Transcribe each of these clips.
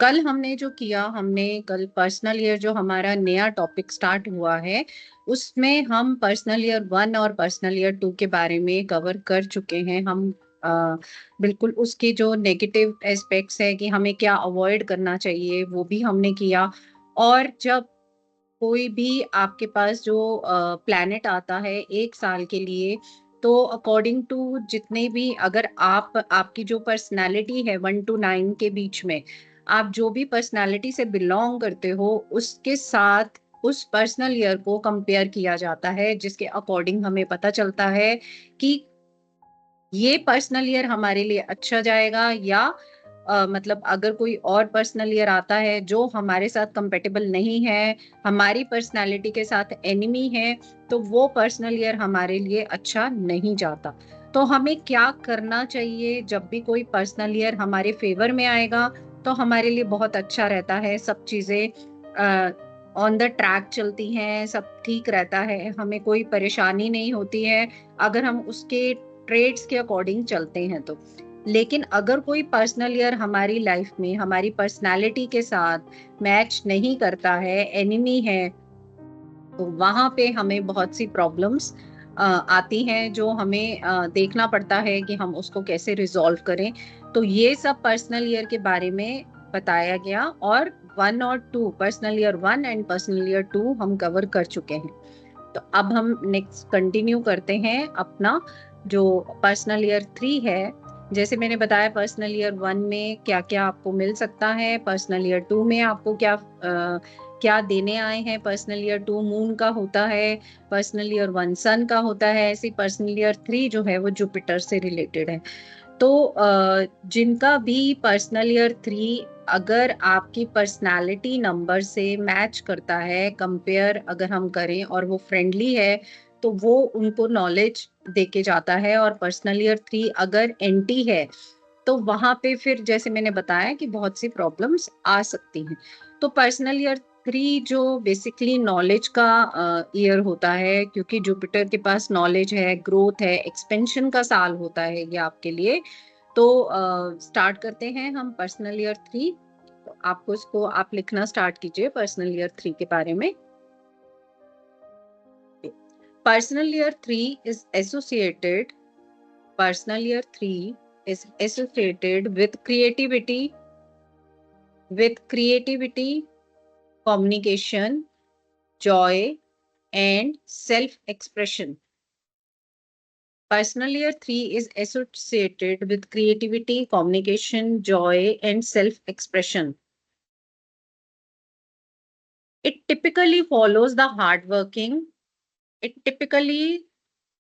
कल हमने जो किया, हमने कल पर्सनल ईयर जो हमारा नया टॉपिक स्टार्ट हुआ है, उसमें हम पर्सनल ईयर 1 और पर्सनल ईयर 2 के बारे में कवर कर चुके हैं। हम अ, बिल्कुल उसके जो नेगेटिव एस्पेक्ट्स है कि हमें क्या अवॉइड करना चाहिए, वो भी हमने किया। और जब कोई भी आपके पास जो प्लैनेट आता है 1 साल के लिए, तो अकॉर्डिंग टू जितने भी अगर आपकी जो पर्सनैलिटी है 1 टू 9 के बीच में, आप जो भी पर्सनैलिटी से बिलॉन्ग करते हो, उसके साथ उस पर्सनल ईयर को कंपेयर किया जाता है, जिसके अकॉर्डिंग हमें पता चलता है कि ये पर्सनल ईयर हमारे लिए अच्छा जाएगा या मतलब अगर कोई और पर्सनल ईयर आता है जो हमारे साथ कंपेटेबल नहीं है, हमारी पर्सनैलिटी के साथ एनिमी है, तो वो पर्सनल ईयर हमारे लिए अच्छा नहीं जाता। तो हमें क्या करना चाहिए जब भी कोई पर्सनल ईयर हमारे फेवर में आएगा, तो हमारे लिए बहुत अच्छा रहता है। सब चीज़ें ऑन द ट्रैक चलती हैं, सब ठीक रहता है, हमें कोई परेशानी नहीं होती है, अगर हम उसके ट्रेड्स के अकॉर्डिंग चलते हैं तो। लेकिन अगर कोई पर्सनल ईयर हमारी लाइफ में हमारी पर्सनैलिटी के साथ मैच नहीं करता है, एनिमी है, तो वहाँ पे हमें बहुत सी प्रॉब्लम्स आती हैं जो हमें देखना पड़ता है कि हम उसको कैसे रिज़ॉल्व करें। तो ये सब पर्सनल ईयर के बारे में बताया गया और 1 और 2 personal year 1 and personal year 2 हम कवर कर चुके हैं। तो अब हम नेक्स्ट कंटिन्यू करते हैं अपना जो पर्सनल ईयर 3 है। जैसे मैंने बताया पर्सनल ईयर 1 में क्या-क्या आपको मिल सकता है, पर्सनल ईयर 2 में आपको क्या देने आए हैं, पर्सनल ईयर 2 मून का होता है, पर्सनल ईयर 1 सन का होता है, ऐसे पर्सनल ईयर 3 जो है वो जुपिटर से रिलेटेड है। तो जिनका भी पर्सनल ईयर 3 अगर आपकी पर्सनैलिटी नंबर से मैच करता है, कंपेयर अगर हम करें और वो फ्रेंडली है, तो वो उनको नॉलेज देके जाता है। और पर्सनल ईयर 3 अगर एंटी है, तो वहाँ पे फिर जैसे मैंने बताया कि बहुत सी प्रॉब्लम्स आ सकती हैं। तो पर्सनल ईयर 3 जो बेसिकली नॉलेज का ईयर होता है, क्योंकि जुपिटर के पास नॉलेज है, ग्रोथ है, एक्सपेंशन का साल होता है ये आपके लिए। तो स्टार्ट करते हैं हम पर्सनल ईयर 3। तो आपको इसको आप लिखना स्टार्ट कीजिए पर्सनल ईयर 3 के बारे में। Personal year 3 is associated Personal year 3 is associated with creativity, communication, joy, and self-expression. Personal year 3 is associated with creativity, communication, joy, and self-expression. It typically follows the hardworking. It typically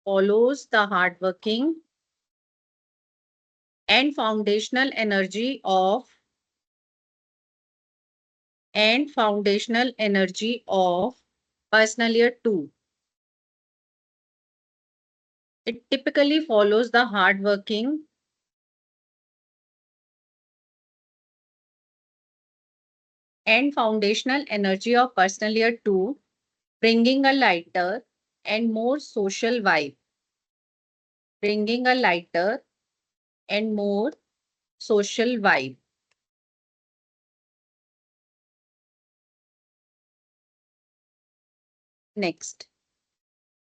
follows the hardworking and foundational energy of personal year 2. It typically follows the hardworking and foundational energy of personal year 2, bringing a lighter and more social vibe. Bringing a lighter and more social vibe. Next.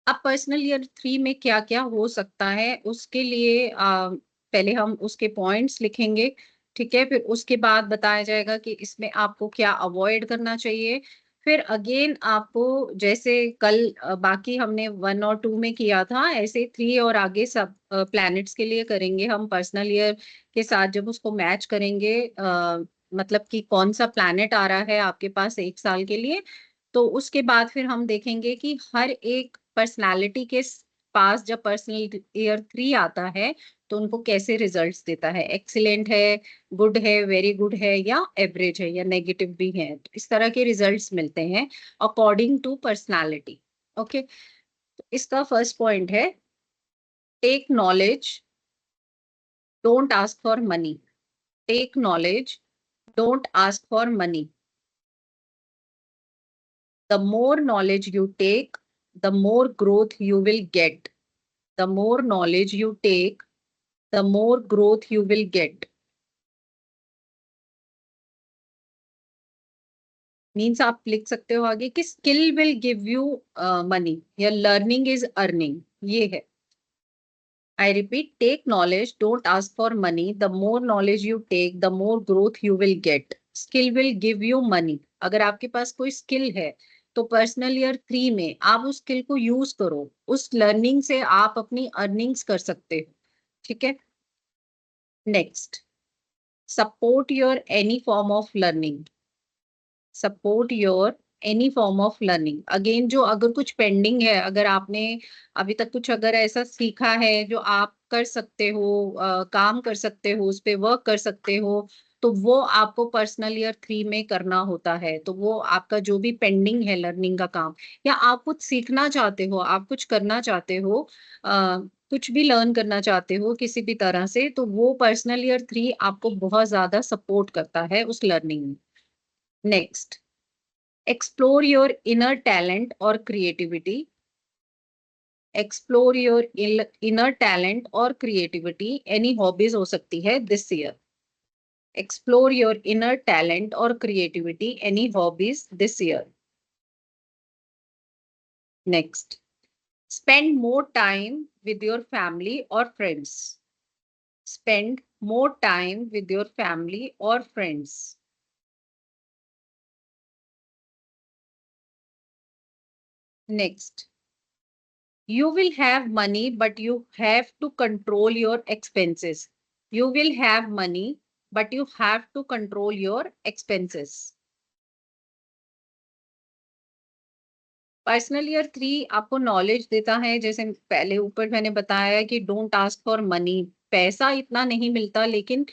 अब personal year 3 में क्या-क्या हो सकता है, उसके लिए पहले हम उसके पॉइंट्स लिखेंगे, ठीक है? फिर उसके बाद बताया जाएगा कि इसमें आपको क्या अवॉइड करना चाहिए। फिर अगेन आपको जैसे कल बाकी हमने 1 और 2 में किया था, ऐसे 3 और आगे सब प्लैनेट्स के लिए करेंगे हम पर्सनल ईयर के साथ जब उसको मैच करेंगे मतलब कि कौन-सा प्लैनेट आ रहा है आपके पास 1 साल के लिए, तो उसके बाद फिर हम देखेंगे कि हर एक पर्सनैलिटी के पास जब पर्सनल ईयर 3 आता है, तो उनको कैसे रिजल्ट्स देता है, एक्सीलेंट है, गुड है, वेरी गुड है या एवरेज है या नेगेटिव भी है। तो इस तरह के रिजल्ट्स मिलते हैं अकॉर्डिंग टू पर्सनैलिटी। ओके, तो इसका फर्स्ट पॉइंट है take knowledge, don't ask for money. Take knowledge, don't ask for money. The more knowledge you take, the more growth you will get. The more knowledge you take, the more growth you will get. Means आप लिख सकते हो आगे कि skill will give you money या learning is earning, ये है। I repeat, take knowledge, don't ask for money. The more knowledge you take, the more growth you will get. Skill will give you money. अगर आपके पास कोई skill है तो personal year 3 में आप उस स्किल को यूज करो, उस लर्निंग से आप अपनी अर्निंग्स कर सकते हो। ठीक है। Next, support your any form of learning. Support your any form of learning, again जो अगर कुछ पेंडिंग है, अगर आपने अभी तक कुछ अगर ऐसा सीखा है जो आप कर सकते हो, काम कर सकते हो, उस पे वर्क कर सकते हो, तो वो आपको पर्सनल ईयर 3 में करना होता है। तो वो आपका जो भी पेंडिंग है लर्निंग का काम, या आप कुछ सीखना चाहते हो, आप कुछ करना चाहते हो, कुछ भी लर्न करना चाहते हो किसी भी तरह से, तो वो पर्सनल ईयर 3 आपको बहुत ज्यादा सपोर्ट करता है उस लर्निंग में। Next, explore your inner talent or creativity. Explore your inner talent or creativity. Any hobbies हो सकती है this year. Explore your inner talent or creativity. Any hobbies this year. Next, spend more time with your family or friends. Spend more time with your family or friends. Next, you will have money, but you have to control your expenses. You will have money, but you have to control your expenses. Personal year 3 आपको knowledge देता है, जैसे पहले ऊपर मैंने बताया कि don't ask for money. पैसा इतना नहीं मिलता, लेकिन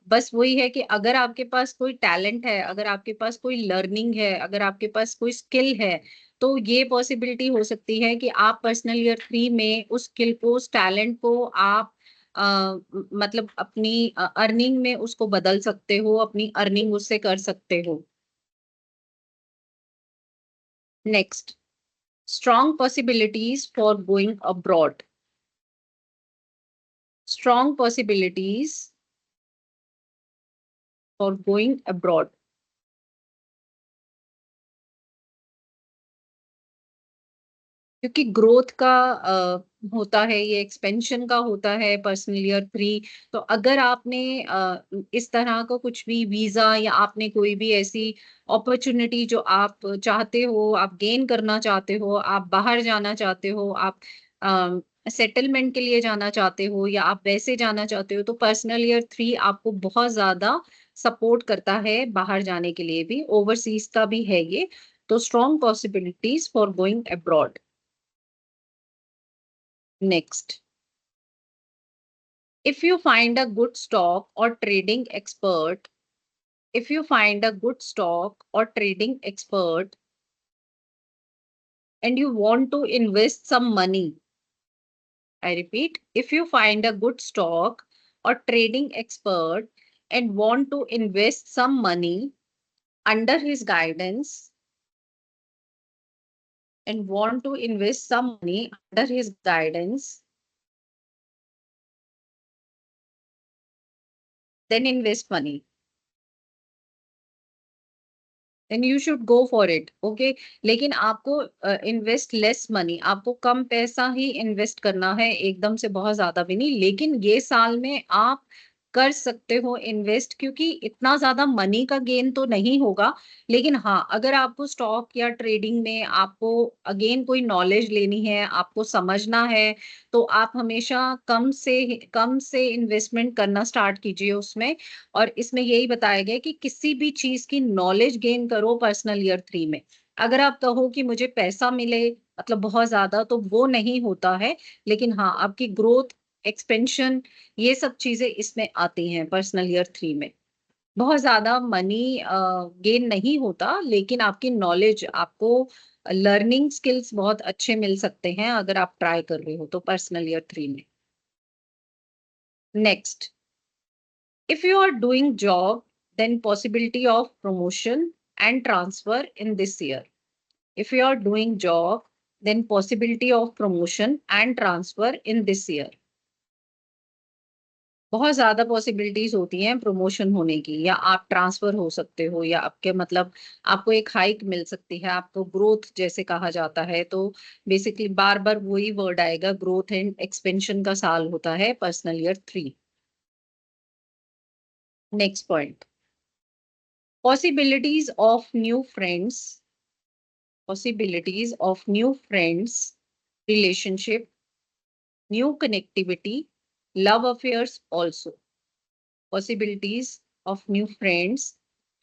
बस वही है कि अगर आपके पास कोई टैलेंट है, अगर आपके पास कोई लर्निंग है, अगर आपके पास कोई स्किल है, तो ये पॉसिबिलिटी हो सकती है कि आप पर्सनल ईयर 3 में उस स्किल को, उस टैलेंट को आप मतलब अपनी अर्निंग में उसको बदल सकते हो, अपनी अर्निंग उससे कर सकते हो। Next, strong possibilities for going abroad. Strong possibilities for going abroad. क्योंकि ग्रोथ का होता है, ये एक्सपेंशन का होता है पर्सनल ईयर 3। तो अगर आपने इस तरह का कुछ भी वीजा या आपने कोई भी ऐसी अपॉर्चुनिटी जो आप चाहते हो, आप गेन करना चाहते हो, आप बाहर जाना चाहते हो, आप सेटलमेंट के लिए जाना चाहते हो, या आप वैसे जाना चाहते हो, तो पर्सनल ईयर 3 आपको बहुत ज्यादा सपोर्ट करता है बाहर जाने के लिए भी, ओवरसीज का भी है ये। तो strong possibilities for going abroad. Next, if you find a good stock or trading expert, if you find a good stock or trading expert and you want to invest some money, I repeat, if you find a good stock or trading expert and want to invest some money under his guidance, and want to invest some money under his guidance, then invest money. Then you should go for it, okay. लेकिन आपको invest less money, आपको कम पैसा ही invest करना है, एकदम से बहुत ज्यादा भी नहीं। लेकिन ये साल में आप कर सकते हो इन्वेस्ट, क्योंकि इतना ज्यादा मनी का गेन तो नहीं होगा। लेकिन हाँ, अगर आपको स्टॉक या ट्रेडिंग में आपको अगेन कोई नॉलेज लेनी है, आपको समझना है, तो आप हमेशा कम से इन्वेस्टमेंट करना स्टार्ट कीजिए उसमें। और इसमें यही बताया गया कि किसी भी चीज की नॉलेज गेन करो पर्सनल ईयर 3 में। अगर आप कहो कि मुझे पैसा मिले मतलब बहुत ज्यादा, तो वो नहीं होता है। लेकिन हाँ, आपकी ग्रोथ, एक्सपेंशन, ये सब चीजें इसमें आती हैं पर्सनल ईयर 3 में। बहुत ज्यादा मनी गेन नहीं होता, लेकिन आपकी नॉलेज, आपको लर्निंग स्किल्स बहुत अच्छे मिल सकते हैं अगर आप ट्राई कर रहे हो तो पर्सनल ईयर 3 में। Next, if you are doing job, then possibility of promotion and transfer in this year. If you are doing job, then possibility of promotion and transfer in this year. बहुत ज्यादा possibilities होती हैं promotion होने की, या आप transfer हो सकते हो, या आपके मतलब आपको एक हाइक मिल सकती है, आपको ग्रोथ जैसे कहा जाता है। तो बेसिकली बार बार वही वर्ड आएगा, ग्रोथ एंड एक्सपेंशन का साल होता है personal year 3। Next point, possibilities of new friends, possibilities of new friends, relationship, new connectivity, love affairs also. Possibilities of new friends,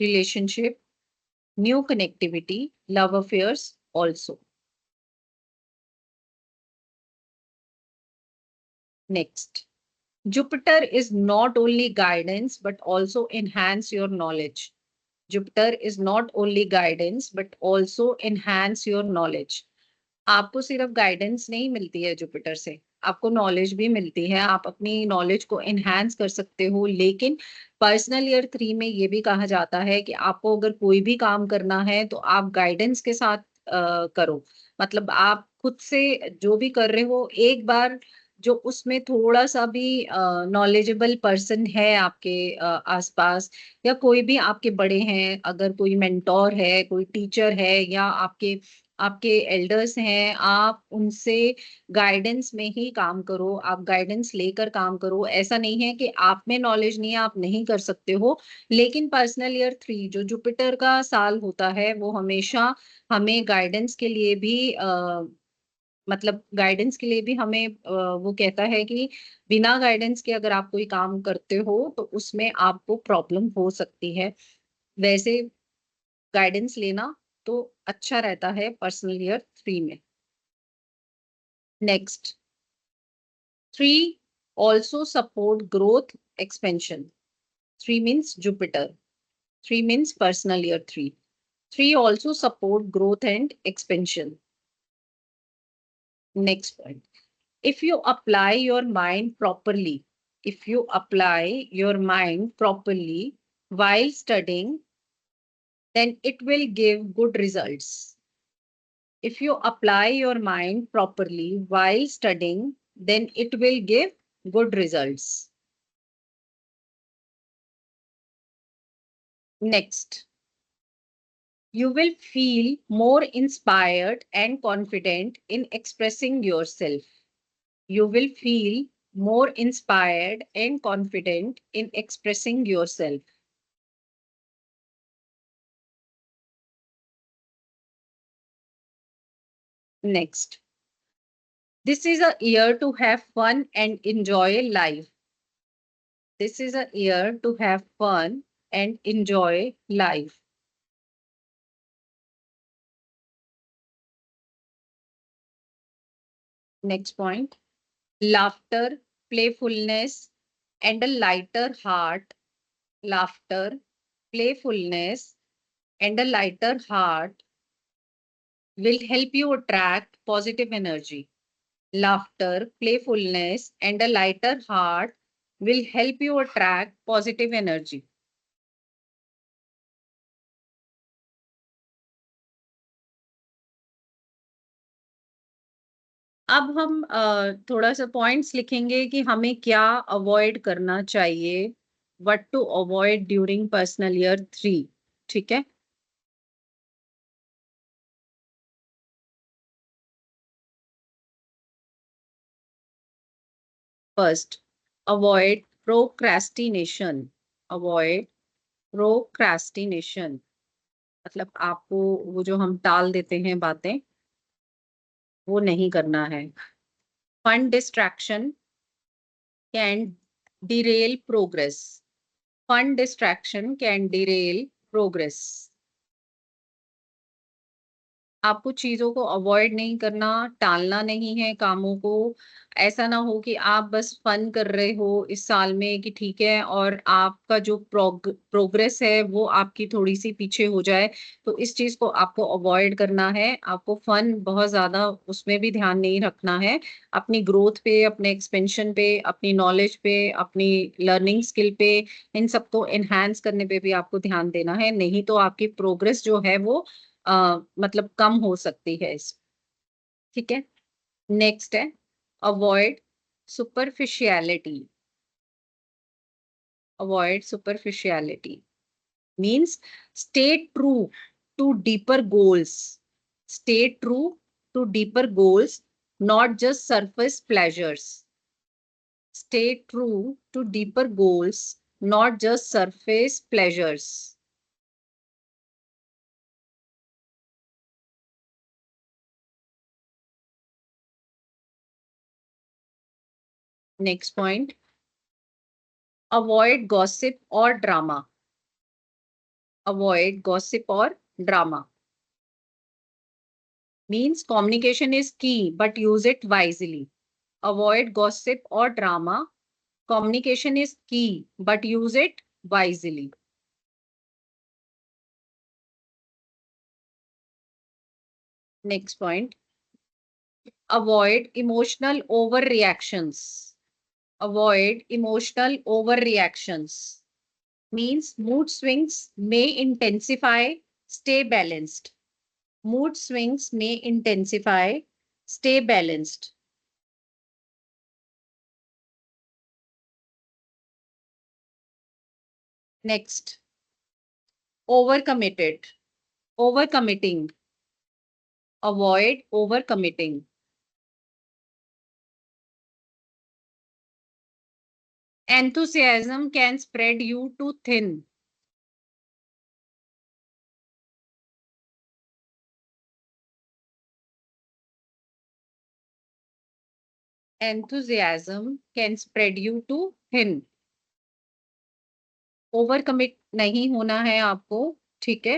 relationship, new connectivity, love affairs also. Next, Jupiter is not only guidance but also enhance your knowledge. Jupiter is not only guidance but also enhance your knowledge. आपको सिर्फ guidance नहीं मिलती है Jupiter से, आपको knowledge भी मिलती है, आप अपनी नॉलेज को एनहांस कर सकते हो। लेकिन पर्सनल ईयर 3 में ये भी कहा जाता है कि आपको अगर कोई भी काम करना है तो आप गाइडेंस के साथ करो। मतलब आप खुद से जो भी कर रहे हो, एक बार जो उसमें थोड़ा सा भी नॉलेजेबल पर्सन है आपके आसपास, या कोई भी आपके बड़े हैं, अगर कोई मेंटोर है, कोई टीचर है, या आपके आपके एल्डर्स हैं, आप उनसे गाइडेंस में ही काम करो, आप गाइडेंस लेकर काम करो। ऐसा नहीं है कि आप में नॉलेज नहीं है, आप नहीं कर सकते हो। लेकिन पर्सनल ईयर 3 जो जुपिटर का साल होता है, वो हमेशा हमें गाइडेंस के लिए भी मतलब गाइडेंस के लिए भी हमें वो कहता है कि बिना गाइडेंस के अगर आप कोई काम करते हो तो उसमें आपको प्रॉब्लम हो सकती है। वैसे गाइडेंस लेना तो अच्छा रहता है पर्सनल ईयर 3 में। Next, 3 also support growth expansion. 3 means Jupiter. 3 means personal year 3. 3 also support growth and expansion. Next point. If you apply your mind properly, if you apply your mind properly while studying, then it will give good results. If you apply your mind properly while studying, then it will give good results. Next, you will feel more inspired and confident in expressing yourself. You will feel more inspired and confident in expressing yourself. Next, this is a year to have fun and enjoy life. This is a year to have fun and enjoy life. Next point, laughter, playfulness, and a lighter heart. Laughter, playfulness, and a lighter heart will help you attract positive energy. Laughter, playfulness, and a lighter heart will help you attract positive energy. अब हम थोड़ा सा points लिखेंगे कि हमें क्या avoid करना चाहिए, what to avoid during personal year 3। ठीक है। First, avoid procrastination. Avoid procrastination मतलब आपको वो जो हम टाल देते हैं बातें, वो नहीं करना है। Fun distraction can derail progress. Fun distraction can derail progress. आपको चीजों को अवॉइड नहीं करना, टालना नहीं है कामों को। ऐसा ना हो कि आप बस फन कर रहे हो इस साल में कि ठीक है, और आपका जो प्रोग्रेस है वो आपकी थोड़ी सी पीछे हो जाए। तो इस चीज को आपको अवॉइड करना है। आपको फन बहुत ज्यादा उसमें भी ध्यान नहीं रखना है। अपनी ग्रोथ पे, अपने एक्सपेंशन पे, अपनी नॉलेज पे, अपनी लर्निंग स्किल पे, इन सबको एनहांस करने पे भी आपको ध्यान देना है। नहीं तो आपकी प्रोग्रेस जो है वो मतलब कम हो सकती है इस। ठीक है। नेक्स्ट है, avoid superficiality. Avoid superficiality. Means stay true to deeper goals. Stay true to deeper goals, not just surface pleasures. Stay true to deeper goals, not just surface pleasures. Next point. Avoid gossip or drama. Avoid gossip or drama. Means communication is key, but use it wisely. Avoid gossip or drama. Communication is key, but use it wisely. Next point. Avoid emotional overreactions. Avoid emotional overreactions. Means mood swings may intensify, stay balanced. Mood swings may intensify, stay balanced. Next, overcommitted. Overcommitting. Avoid overcommitting. Enthusiasm can spread you too thin. Enthusiasm can spread you too thin. Over commit नहीं होना है आपको, ठीक है।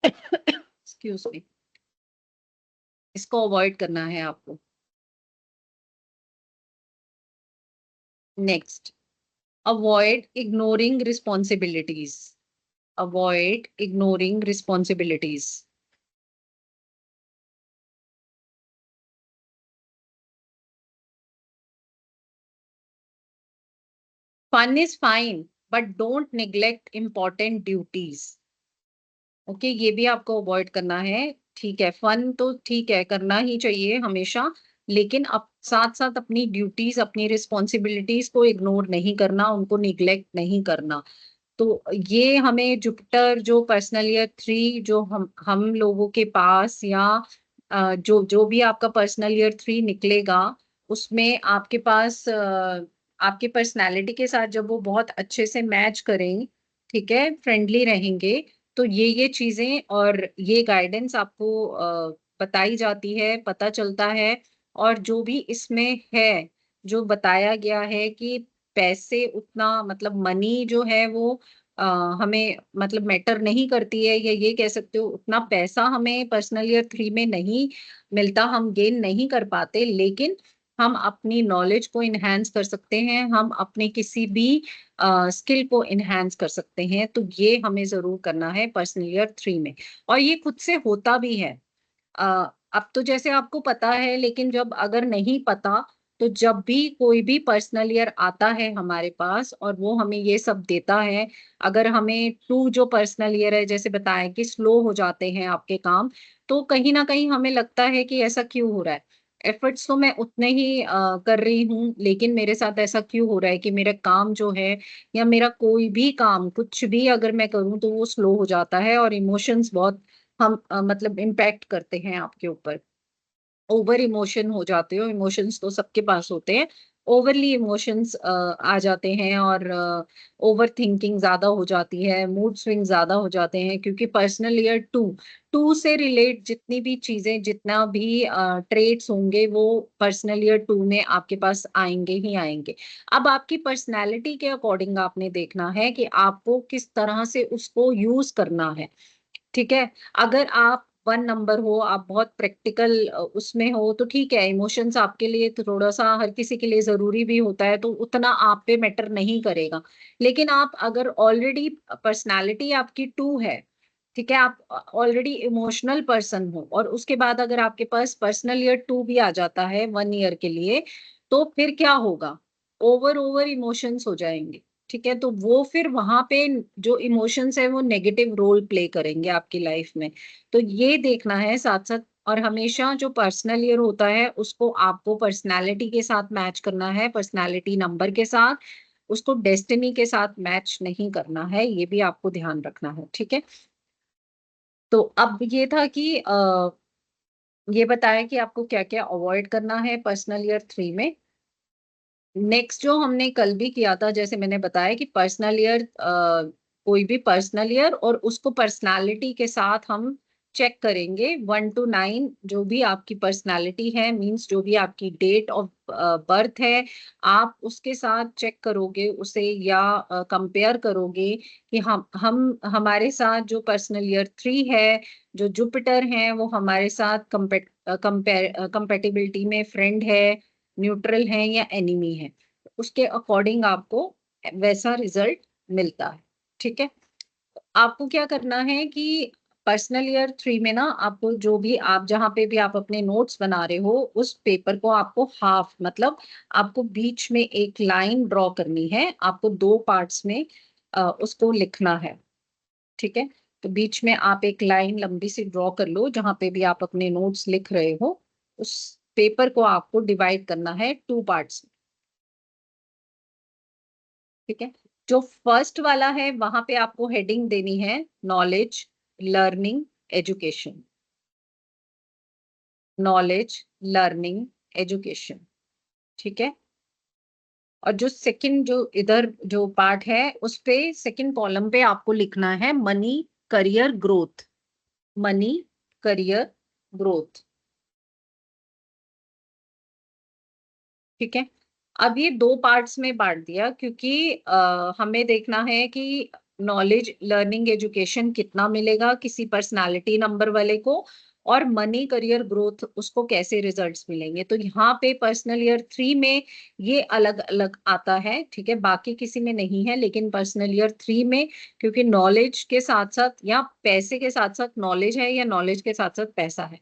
Excuse me, इसको avoid करना है आपको। Next, avoid ignoring responsibilities. Avoid ignoring responsibilities. Fun is fine, but don't neglect important duties. Okay, ये भी आपको अवॉइड करना है। ठीक है, फन तो ठीक है, करना ही चाहिए हमेशा, लेकिन अब साथ साथ अपनी ड्यूटीज, अपनी रिस्पॉन्सिबिलिटीज को इग्नोर नहीं करना, उनको निग्लेक्ट नहीं करना। तो ये हमें जुपिटर जो पर्सनल ईयर 3 जो हम लोगों के पास, या जो जो भी आपका पर्सनल ईयर 3 निकलेगा, उसमें आपके पास आपकी पर्सनालिटी के साथ जब वो बहुत अच्छे से मैच करें, ठीक है, फ्रेंडली रहेंगे, तो ये चीजें और ये गाइडेंस आपको बताई जाती है, पता चलता है। और जो भी इसमें है, जो बताया गया है कि पैसे उतना, मतलब मनी जो है वो अ, हमें मतलब मैटर नहीं करती है, या ये कह सकते हो उतना पैसा हमें पर्सनल ईयर 3 में नहीं मिलता, हम गेन नहीं कर पाते, लेकिन हम अपनी नॉलेज को इनहेंस कर सकते हैं, हम अपने किसी भी स्किल को इनहेंस कर सकते हैं। तो ये हमें जरूर करना है पर्सनल ईयर 3 में, और ये खुद से होता भी है। अब तो जैसे आपको पता है, लेकिन जब अगर नहीं पता, तो जब भी कोई भी पर्सनल ईयर आता है हमारे पास और वो हमें ये सब देता है, अगर हमें टू जो पर्सनल ईयर है, जैसे बताया कि स्लो हो जाते हैं आपके काम, तो कहीं ना कहीं हमें लगता है कि ऐसा क्यों हो रहा है। एफर्ट्स तो मैं उतने ही कर रही हूँ, लेकिन मेरे साथ ऐसा क्यों हो रहा है कि मेरा काम जो है, या मेरा कोई भी काम, कुछ भी अगर मैं करूँ तो वो स्लो हो जाता है, और इमोशंस बहुत हम मतलब इम्पैक्ट करते हैं आपके ऊपर। ओवर इमोशन हो जाते हो, इमोशंस तो सबके पास होते हैं, ओवरली इमोशंस आ जाते हैं, और ओवर थिंकिंग ज्यादा हो जाती है, मूड स्विंग ज्यादा हो जाते हैं, क्योंकि पर्सनल ईयर टू टू से रिलेट जितनी भी चीजें, जितना भी ट्रेट्स होंगे, वो पर्सनल ईयर 2 में आपके पास आएंगे ही आएंगे। अब आपकी पर्सनैलिटी के अकॉर्डिंग आपने देखना है कि आपको किस तरह से उसको यूज करना है, ठीक है। अगर आप 1 नंबर हो, आप बहुत प्रैक्टिकल उसमें हो, तो ठीक है, इमोशंस आपके लिए तो थोड़ा सा हर किसी के लिए जरूरी भी होता है, तो उतना आप पे मैटर नहीं करेगा। लेकिन आप अगर ऑलरेडी पर्सनालिटी आपकी 2 है, ठीक है, आप ऑलरेडी इमोशनल पर्सन हो, और उसके बाद अगर आपके पास पर्सनल ईयर 2 भी आ जाता है 1 ईयर के लिए, तो फिर क्या होगा, ओवर ओवर इमोशंस हो जाएंगे, ठीक है। तो वो फिर वहां पे जो इमोशंस है वो नेगेटिव रोल प्ले करेंगे आपकी लाइफ में। तो ये देखना है साथ साथ, और हमेशा जो पर्सनल ईयर होता है उसको आपको पर्सनालिटी के साथ मैच करना है, पर्सनालिटी नंबर के साथ। उसको डेस्टिनी के साथ मैच नहीं करना है, ये भी आपको ध्यान रखना है, ठीक है। तो अब ये था कि ये बताया कि आपको क्या क्या अवॉइड करना है पर्सनल ईयर 3 में। नेक्स्ट जो हमने कल भी किया था, जैसे मैंने बताया कि पर्सनल ईयर, कोई भी पर्सनल ईयर और उसको पर्सनालिटी के साथ हम चेक करेंगे 1 to 9, जो भी आपकी पर्सनालिटी है, मींस जो भी आपकी डेट ऑफ बर्थ है, आप उसके साथ चेक करोगे उसे, या कंपेयर करोगे कि हम हमारे साथ जो पर्सनल ईयर 3 है, जो जुपिटर है, वो हमारे साथ कंपेटिबिलिटी में फ्रेंड है, न्यूट्रल है या एनिमी है। उसके अकॉर्डिंग आपको वैसा रिजल्ट मिलता है, ठीक है। आपको क्या करना है कि पर्सनल ईयर 3 में ना, आपको जो भी आप जहां पे भी आप अपने नोट्स बना रहे हो, उस पेपर को आपको हाफ, मतलब आपको बीच में एक लाइन ड्रॉ करनी है, आपको 2 पार्ट्स में उसको लिखना है, ठीक है। तो बीच में आप एक लाइन लंबी सी ड्रॉ कर लो, जहां पे भी आप अपने नोट्स लिख रहे हो, उस पेपर को आपको डिवाइड करना है 2 पार्ट्स में, ठीक है। जो फर्स्ट वाला है, वहां पे आपको हेडिंग देनी है knowledge, learning, education. Knowledge, learning, education, ठीक है। और जो सेकंड, जो इधर जो पार्ट है, उस पे सेकंड कॉलम पे आपको लिखना है money, career, growth. Money, career, growth, ठीक है। अब ये 2 पार्ट्स में बांट दिया, क्योंकि हमें देखना है कि नॉलेज, लर्निंग, एजुकेशन कितना मिलेगा किसी पर्सनालिटी नंबर वाले को, और मनी, करियर, ग्रोथ उसको कैसे रिजल्ट्स मिलेंगे। तो यहाँ पे पर्सनल ईयर 3 में ये अलग अलग आता है, ठीक है, बाकी किसी में नहीं है, लेकिन पर्सनल ईयर 3 में, क्योंकि नॉलेज के साथ साथ या पैसे के साथ साथ नॉलेज है, या नॉलेज के साथ साथ पैसा है।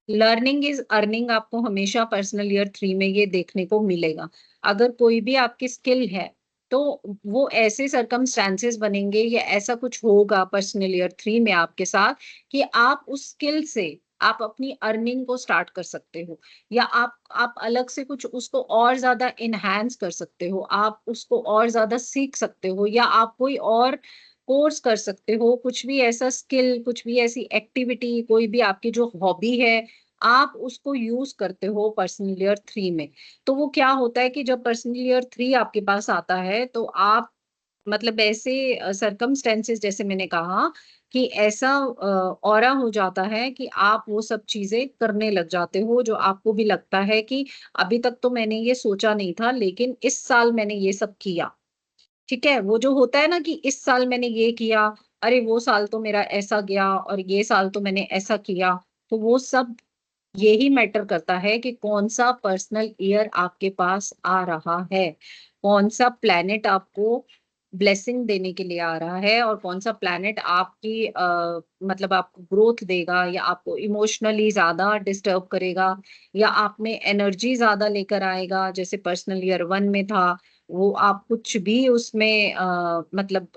लर्निंग इज अर्निंग आपको हमेशा पर्सनल ईयर 3 में ये देखने को मिलेगा। अगर कोई भी आपकी स्किल है, तो वो ऐसे सरकमस्टांसेस बनेंगे या ऐसा कुछ होगा पर्सनल ईयर 3 में आपके साथ, कि आप उस स्किल से आप अपनी अर्निंग को स्टार्ट कर सकते हो, या आप अलग से कुछ उसको और ज्यादा इनहैंस कर सकते हो, आप उसको और ज्यादा सीख सकते हो, या आप कोई और कोर्स कर सकते हो, कुछ भी ऐसा स्किल, कुछ भी ऐसी एक्टिविटी, कोई भी आपकी जो हॉबी है, आप उसको यूज करते हो पर्सनल ईयर 3 में। तो वो क्या होता है कि जब पर्सनल ईयर 3 आपके पास आता है, तो आप, मतलब ऐसे सरकमस्टेंसेस, जैसे मैंने कहा कि ऐसा ऑरा हो जाता है कि आप वो सब चीजें करने लग जाते हो, जो आपको भी लगता है कि अभी तक तो मैंने ये सोचा नहीं था, लेकिन इस साल मैंने ये सब किया, ठीक है। वो जो होता है ना कि इस साल मैंने ये किया, अरे वो साल तो मेरा ऐसा गया, और ये साल तो मैंने ऐसा किया। तो वो सब यही मैटर करता है कि कौन सा पर्सनल ईयर आपके पास आ रहा है, कौन सा प्लैनेट आपको ब्लेसिंग देने के लिए आ रहा है, और कौन सा प्लैनेट आपकी मतलब आपको ग्रोथ देगा, या आपको इमोशनली ज्यादा डिस्टर्ब करेगा, या आप में एनर्जी ज्यादा लेकर आएगा, जैसे पर्सनल ईयर 1 में था। वो आप कुछ भी उसमें मतलब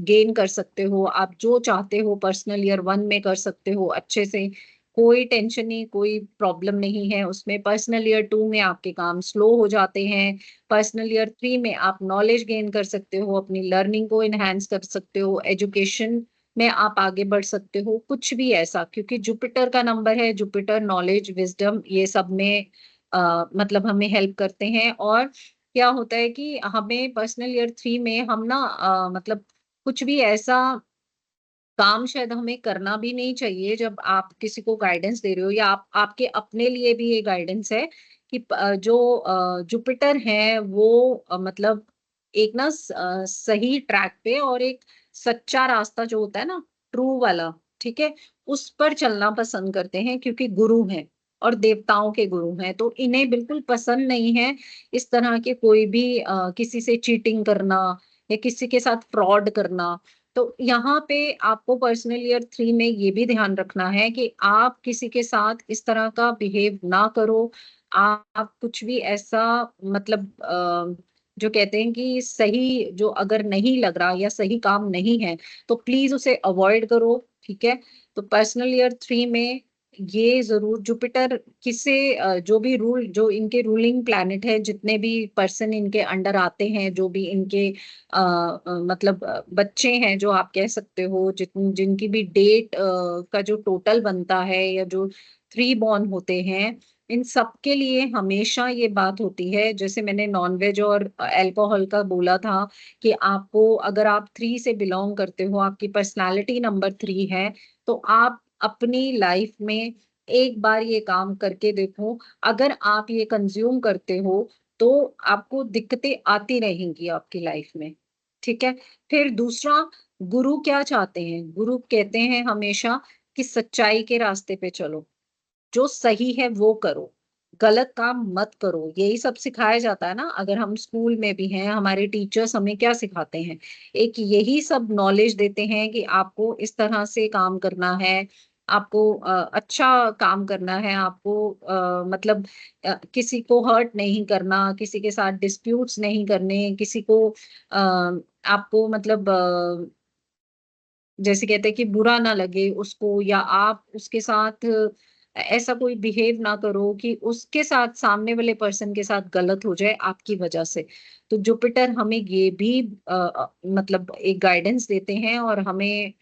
गेन कर सकते हो, आप जो चाहते हो पर्सनल ईयर 1 में कर सकते हो अच्छे से, कोई टेंशन नहीं, कोई प्रॉब्लम नहीं है उसमें। पर्सनल ईयर 2 में आपके काम स्लो हो जाते हैं। पर्सनल ईयर 3 में आप नॉलेज गेन कर सकते हो, अपनी लर्निंग को एनहांस कर सकते हो, एजुकेशन में आप आगे बढ़ सकते हो, कुछ भी ऐसा, क्योंकि जुपिटर का नंबर है, जुपिटर नॉलेज, विजडम, ये सब में मतलब हमें हेल्प करते हैं। और क्या होता है कि हमें पर्सनल ईयर 3 में हम ना मतलब कुछ भी ऐसा काम शायद हमें करना भी नहीं चाहिए, जब आप किसी को गाइडेंस दे रहे हो, या आप आपके अपने लिए भी ये गाइडेंस है कि जो जुपिटर है वो मतलब एक ना सही ट्रैक पे, और एक सच्चा रास्ता जो होता है ना, ट्रू वाला, ठीक है, उस पर चलना पसंद करते हैं, क्योंकि गुरु हैं और देवताओं के गुरु हैं, तो इन्हें बिल्कुल पसंद नहीं है इस तरह के कोई भी किसी से चीटिंग करना, या किसी के साथ फ्रॉड करना। तो यहाँ पे आपको पर्सनल ईयर 3 में ये भी ध्यान रखना है कि आप किसी के साथ इस तरह का बिहेव ना करो। आप कुछ भी ऐसा, मतलब जो कहते हैं कि सही, जो अगर नहीं लग रहा या सही काम नहीं है, तो प्लीज उसे अवॉइड करो, ठीक है। तो पर्सनल ईयर 3 में ये जरूर जुपिटर किसे जो भी रूल जो इनके रूलिंग प्लैनेट है, जितने भी पर्सन इनके अंडर आते हैं, जो भी इनके मतलब बच्चे हैं जो आप कह सकते हो, जिनकी भी डेट का जो टोटल बनता है, या जो 3 बॉर्न होते हैं, इन सब के लिए हमेशा ये बात होती है, जैसे मैंने नॉनवेज और अल्कोहल का बोला था, कि आपको अगर आप 3 से बिलोंग करते हो, आपकी पर्सनालिटी नंबर 3 है, तो आप अपनी लाइफ में एक बार ये काम करके देखो। अगर आप ये कंज्यूम करते हो, तो आपको दिक्कतें आती रहेंगी आपकी लाइफ में। ठीक है। फिर दूसरा, गुरु क्या चाहते हैं? गुरु कहते हैं हमेशा कि सच्चाई के रास्ते पे चलो, जो सही है वो करो, गलत काम मत करो। यही सब सिखाया जाता है ना। अगर हम स्कूल में भी हैं, हमारे टीचर्स हमें क्या सिखाते हैं? एक यही सब नॉलेज देते हैं कि आपको इस तरह से काम करना है, आपको अच्छा काम करना है, आपको मतलब किसी को हर्ट नहीं करना, किसी के साथ डिस्प्यूट्स नहीं करने, किसी को आपको मतलब जैसे कहते हैं कि बुरा ना लगे उसको, या आप उसके साथ ऐसा कोई बिहेव ना करो कि उसके साथ, सामने वाले पर्सन के साथ गलत हो जाए आपकी वजह से। तो जुपिटर हमें ये भी मतलब एक गाइडेंस देते हैं, और हमें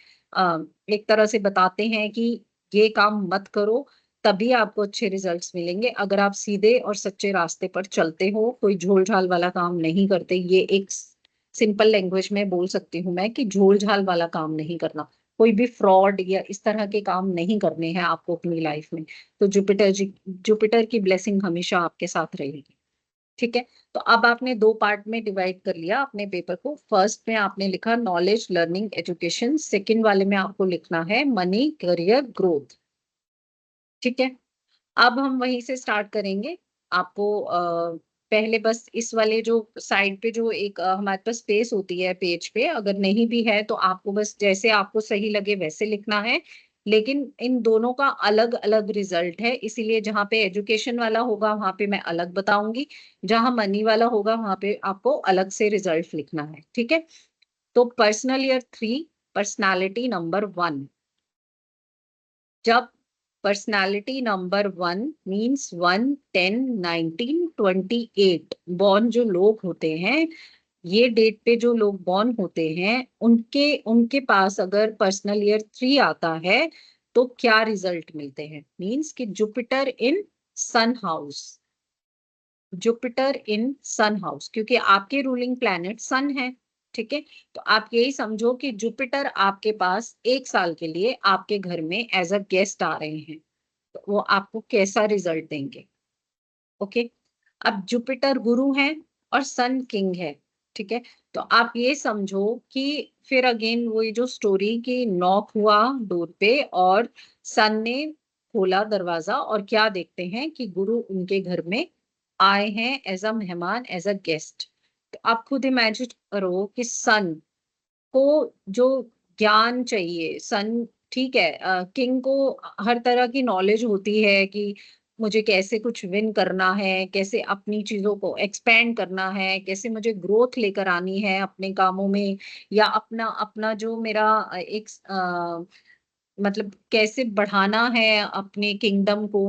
एक तरह से बताते हैं कि ये काम मत करो, तभी आपको अच्छे रिजल्ट्स मिलेंगे। अगर आप सीधे और सच्चे रास्ते पर चलते हो, कोई झोल झाल वाला काम नहीं करते, ये एक सिंपल लैंग्वेज में बोल सकती हूँ मैं, कि झोल झाल वाला काम नहीं करना, कोई भी फ्रॉड या इस तरह के काम नहीं करने हैं आपको अपनी लाइफ में। तो जुपिटर की ब्लेसिंग हमेशा आपके साथ रहेगी। ठीक है। तो अब आपने 2 पार्ट में डिवाइड कर लिया अपने पेपर को। फर्स्ट में आपने लिखा नॉलेज, लर्निंग, एजुकेशन। सेकंड वाले में आपको लिखना है मनी, करियर, ग्रोथ। ठीक है। अब हम वहीं से स्टार्ट करेंगे। आपको पहले बस इस वाले जो साइड पे जो एक हमारे पास स्पेस होती है पेज पे, अगर नहीं भी है तो आपको बस जैसे आपको सही लगे वैसे लिखना है। लेकिन इन दोनों का अलग-अलग रिजल्ट है, इसीलिए जहाँ पे एजुकेशन वाला होगा वहां पे मैं अलग बताऊंगी, जहां मनी वाला होगा वहां पे आपको अलग से रिजल्ट लिखना है। ठीक है। तो पर्सनल ईयर 3, पर्सनालिटी नंबर 1। जब पर्सनालिटी नंबर 1 मीन्स 1, 10, 19, 28 बॉर्न जो लोग होते हैं, ये डेट पे जो लोग बॉर्न होते हैं, उनके उनके पास अगर पर्सनल ईयर 3 आता है, तो क्या रिजल्ट मिलते हैं? मीन्स कि Jupiter in Sun house, Jupiter in Sun house, क्योंकि आपके रूलिंग प्लैनेट सन है। ठीक है। तो आप यही समझो कि जुपिटर आपके पास 1 साल के लिए आपके घर में एज अ गेस्ट आ रहे हैं, तो वो आपको कैसा रिजल्ट देंगे? ओके। अब जुपिटर गुरु है और सन किंग है। ठीक है। तो आप ये समझो कि फिर अगेन वही जो स्टोरी की, नॉक हुआ डोर पे और सन ने खोला दरवाजा, और क्या देखते हैं कि गुरु उनके घर में आए हैं एज अ मेहमान, एज अ गेस्ट। तो आप खुद इमेजिन करो कि सन को जो ज्ञान चाहिए, सन, ठीक है, किंग को हर तरह की नॉलेज होती है कि मुझे कैसे कुछ विन करना है, कैसे अपनी चीजों को एक्सपेंड करना है, कैसे मुझे ग्रोथ लेकर आनी है अपने कामों में, या अपना अपना जो मेरा एक मतलब कैसे बढ़ाना है अपने किंगडम को।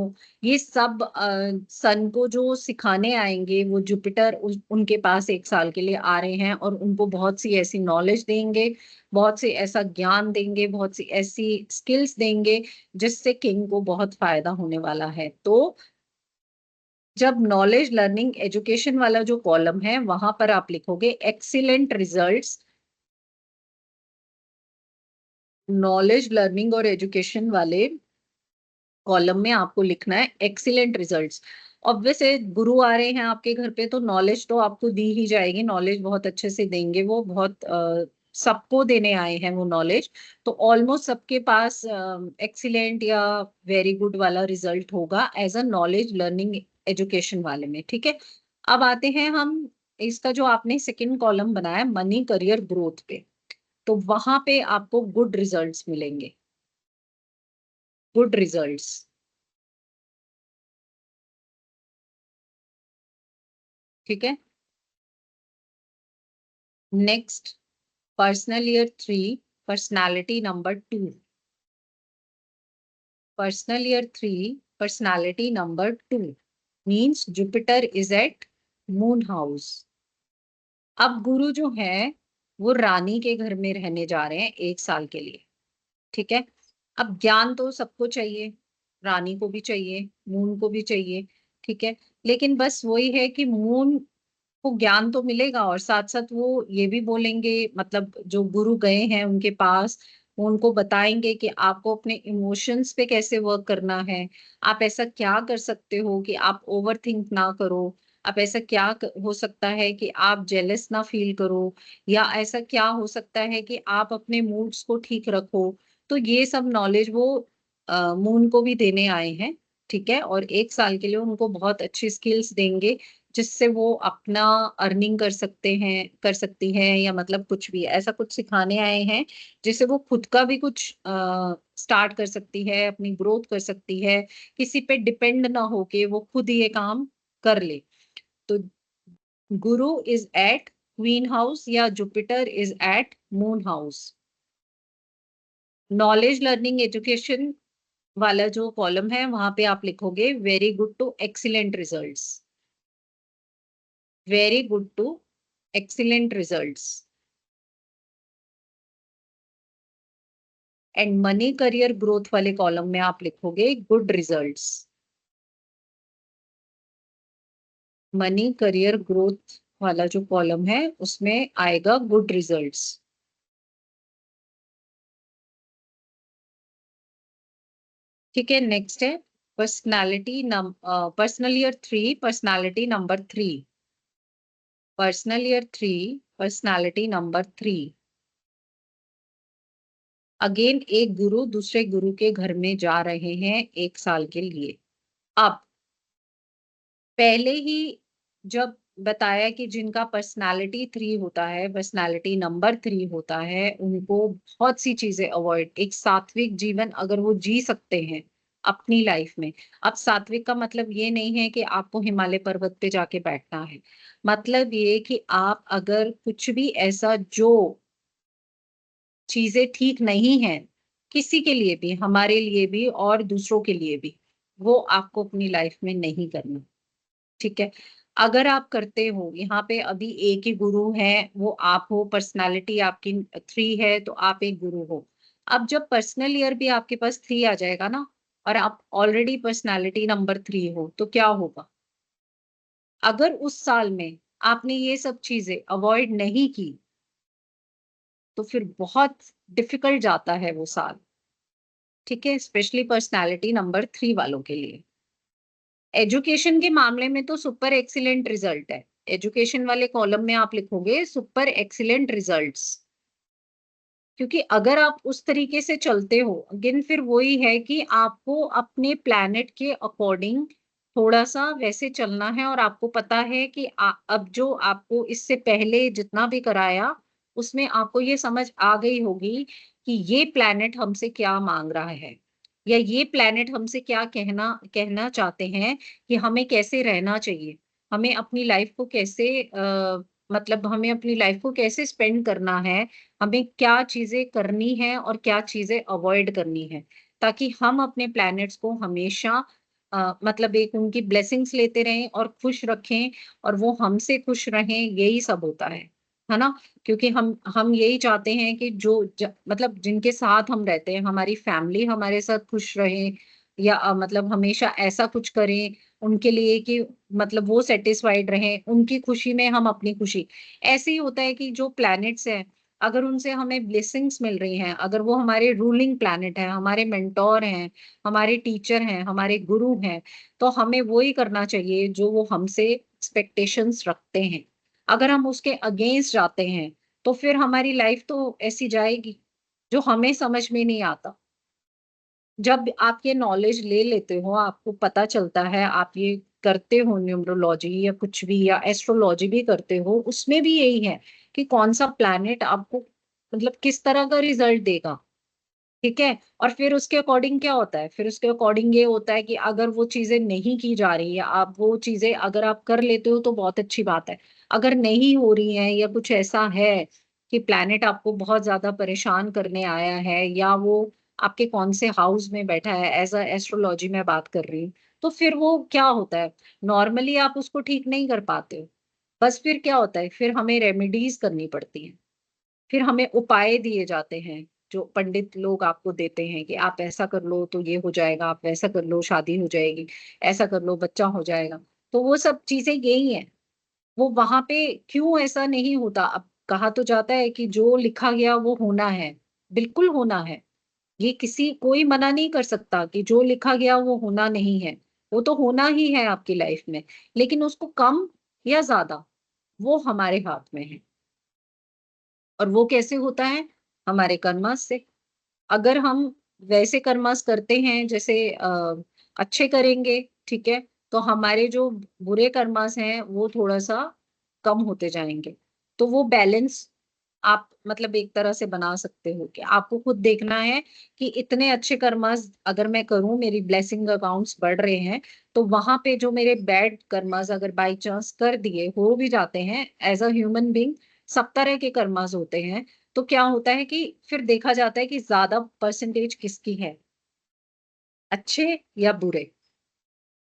ये सब सन को जो सिखाने आएंगे, वो जुपिटर उनके पास 1 साल के लिए आ रहे हैं, और उनको बहुत सी ऐसी नॉलेज देंगे, बहुत से ऐसा ज्ञान देंगे, बहुत सी ऐसी स्किल्स देंगे, जिससे किंग को बहुत फायदा होने वाला है। तो जब नॉलेज, लर्निंग, एजुकेशन वाला जो कॉलम है, वहां पर आप लिखोगे एक्सीलेंट रिजल्ट्स। नॉलेज, लर्निंग और एजुकेशन वाले कॉलम में आपको लिखना है एक्सीलेंट रिजल्ट्स। ऑब्वियस है, गुरु आ रहे हैं आपके घर पे, तो नॉलेज तो आपको दी ही जाएगी, नॉलेज बहुत अच्छे से देंगे, वो बहुत सबको देने आए हैं वो नॉलेज। तो ऑलमोस्ट सबके पास एक्सीलेंट या वेरी गुड वाला रिजल्ट होगा as a knowledge, learning, education वाले में। ठीक है। अब आते हैं हम इसका जो आपने सेकंड कॉलम बनाया मनी, करियर, ग्रोथ पे, तो वहां पे आपको गुड रिजल्ट्स मिलेंगे, गुड रिजल्ट्स। ठीक है। Next, personal year 3, personality number 2। personal year 3, personality number 2 means Jupiter is at moon house. अब गुरु जो है वो रानी के घर में रहने जा रहे हैं 1 साल के लिए, ठीक है। अब ज्ञान तो सबको चाहिए, रानी को भी चाहिए, मून को भी चाहिए, ठीक है। लेकिन बस वही है कि मून को ज्ञान तो मिलेगा और साथ-साथ वो ये भी बोलेंगे, मतलब जो गुरु गए हैं उनके पास, वो उनको बताएँगे कि आपको अपने इमोशंस पे कैसे वर्क करना है। आप ऐसा क्या कर सकते हो कि आप ओवरथिंक ना करो। आप ऐसा क्या क हो सकता है कि आप जेलस ना फ़ील करो, या ऐसा क्या हो सकता है कि आप अपने मूड्स को ठीक रखो। तो ये सब नॉलेज वो मून को भी देने आए हैं, ठीक है? और 1 साल के लिए उनको बहुत अच्छी स्किल्स देंगे जिससे वो अपना अर्निंग कर सकते हैं, कर सकती हैं, या मतलब कुछ भी ऐसा कुछ सिखाने आए हैं जिससे वो खुद का भी कुछ स्टार्ट कर सकती है, अपनी ग्रोथ कर सकती है, किसी पे डिपेंड ना होके वो खुद ये काम कर ले। तो Guru is at queen house या Jupiter is at Moon house. Knowledge learning education वाला जो कॉलम है वहां पे आप लिखोगे very good to excellent results, very good to excellent results. And money career growth वाले कॉलम में आप लिखोगे good results. Money career growth वाला जो कॉलम है उसमें आएगा गुड रिजल्ट्स। ठीक है, नेक्स्ट है personal year 3, personality number 3। Personal year 3, personality number 3। Again एक गुरु दूसरे गुरु के घर में जा रहे हैं 1 साल के लिए। अब पहले ही जब बताया कि जिनका पर्सनालिटी 3 होता है, पर्सनालिटी नंबर 3 होता है, उनको बहुत सी चीजें अवॉइड, एक सात्विक जीवन अगर वो जी सकते हैं अपनी लाइफ में। अब सात्विक का मतलब ये नहीं है कि आपको हिमालय पर्वत पे जाके बैठना है। मतलब ये कि आप अगर कुछ भी ऐसा जो चीजें ठीक नहीं है, किसी के लिए भी, हमारे लिए भी और दूसरों के लिए भी, वो आपको अपनी लाइफ में नहीं करना। ठीक है। अगर आप करते हो, यहाँ पे अभी एक ही गुरु है, वो आप हो, पर्सनालिटी आपकी 3 है तो आप एक गुरु हो। अब जब पर्सनल ईयर भी आपके पास 3 आ जाएगा ना, और आप ऑलरेडी पर्सनालिटी नंबर 3 हो, तो क्या होगा? अगर उस साल में आपने ये सब चीजें अवॉइड नहीं की, तो फिर बहुत डिफिकल्ट जाता है वो साल। ठीक है, स्पेशली पर्सनालिटी नंबर 3 वालों के लिए। एजुकेशन के मामले में तो सुपर एक्सीलेंट रिजल्ट है। एजुकेशन वाले कॉलम में आप लिखोगे सुपर एक्सीलेंट रिजल्ट्स। क्योंकि अगर आप उस तरीके से चलते हो, अगेन फिर वही है कि आपको अपने प्लैनेट के अकॉर्डिंग थोड़ा-सा वैसे चलना है, और आपको पता है कि अब जो आपको इससे पहले जितना भी कराया, उसमें आपको ये समझ आ गई होगी कि ये प्लैनेट हमसे क्या माँग रहा है, या ये प्लैनेट हमसे क्या कहना कहना चाहते हैं कि हमें कैसे रहना चाहिए। हमें अपनी लाइफ़ को कैसे मतलब हमें अपनी लाइफ़ को कैसे स्पेंड करना है, हमें क्या चीज़ें करनी हैं और क्या चीज़ें अवॉइड करनी है, ताकि हम अपने प्लैनेट्स को हमेशा मतलब एक उनकी ब्लेसिंग्स लेते रहें और खुश रखें, और वो हमसे खुश रहें, यही सब होता है ना? क्योंकि हम यही चाहते हैं कि जो मतलब जिनके साथ हम रहते हैं, हमारी फैमिली हमारे साथ खुश रहे, या मतलब हमेशा ऐसा कुछ करें उनके लिए कि मतलब वो सैटिस्फाइड रहें, उनकी खुशी में हम अपनी खुशी। ऐसे ही होता है कि जो प्लैनेट्स हैं, अगर उनसे हमें ब्लेसिंग्स मिल रही हैं, अगर वो हमारे रूलिंग प्लैनेट हैं, हमारे मेंटोर हैं, हमारे टीचर हैं, हमारे गुरु हैं, तो हमें वो ही करना चाहिए जो वो हमसे एक्सपेक्टेशंस रखते हैं। अगर हम उसके अगेंस्ट जाते हैं, तो फिर हमारी लाइफ तो ऐसी जाएगी, जो हमें समझ में नहीं आता। जब आप ये नॉलेज ले लेते हो, आपको पता चलता है, आप ये करते हो न्यूमरोलॉजी या कुछ भी, या एस्ट्रोलॉजी भी करते हो, उसमें भी यही है कि कौन-सा प्लैनेट आपको मतलब किस तरह का रिज़ल्ट देगा, ठीक है? और फिर उसके अकॉर्डिंग क्या होता है, फिर उसके अकॉर्डिंग ये होता है कि अगर वो चीज़ें नहीं की जा रही है, आप वो चीज़ें अगर आप कर लेते हो तो बहुत अच्छी बात है। अगर नहीं हो रही हैं, या कुछ ऐसा है कि प्लैनेट आपको बहुत ज़्यादा परेशान करने आया है, या वो आपके कौन से हाउस में बैठा है, एज अ एस्ट्रोलॉजी में बात कर रही हूँ, तो फिर वो क्या होता है, नॉर्मली आप उसको ठीक नहीं कर पाते हो। बस फिर क्या होता है, फिर हमें रेमेडीज करनी पड़ती हैं, फिर हमें उपाय दिए जाते हैं, जो पंडित लोग आपको देते हैं कि आप ऐसा कर लो तो ये हो जाएगा, आप वैसा कर लो शादी हो जाएगी, ऐसा कर लो बच्चा हो जाएगा। तो वो सब चीजें यही हैं। वो वहां पे क्यों ऐसा नहीं होता? अब कहा तो जाता है कि जो लिखा गया वो होना है, बिल्कुल होना है। ये किसी कोई मना नहीं कर सकता कि जो लिखा गया वो होना नहीं है। वो तो होना ही है आपकी लाइफ में, लेकिन उसको कम या ज्यादा वो हमारे हाथ में है। और वो कैसे होता है? हमारे कर्मास से। अगर हम वैसे कर्मास करते हैं जैसे अच्छे करेंगे, ठीक है, तो हमारे जो बुरे कर्मास हैं वो थोड़ा सा कम होते जाएंगे। तो वो बैलेंस आप मतलब एक तरह से बना सकते हो कि आपको खुद देखना है कि इतने अच्छे कर्मास अगर मैं करूं, मेरी ब्लेसिंग अकाउंट्स बढ़ रहे हैं, तो वहां पे जो मेरे बैड कर्मास अगर बाई चांस कर दिए हो भी जाते हैं, एज अ ह्यूमन बीइंग सब तरह के कर्मास होते हैं, तो क्या होता है कि फिर देखा जाता है कि ज्यादा परसेंटेज किसकी है, अच्छे या बुरे।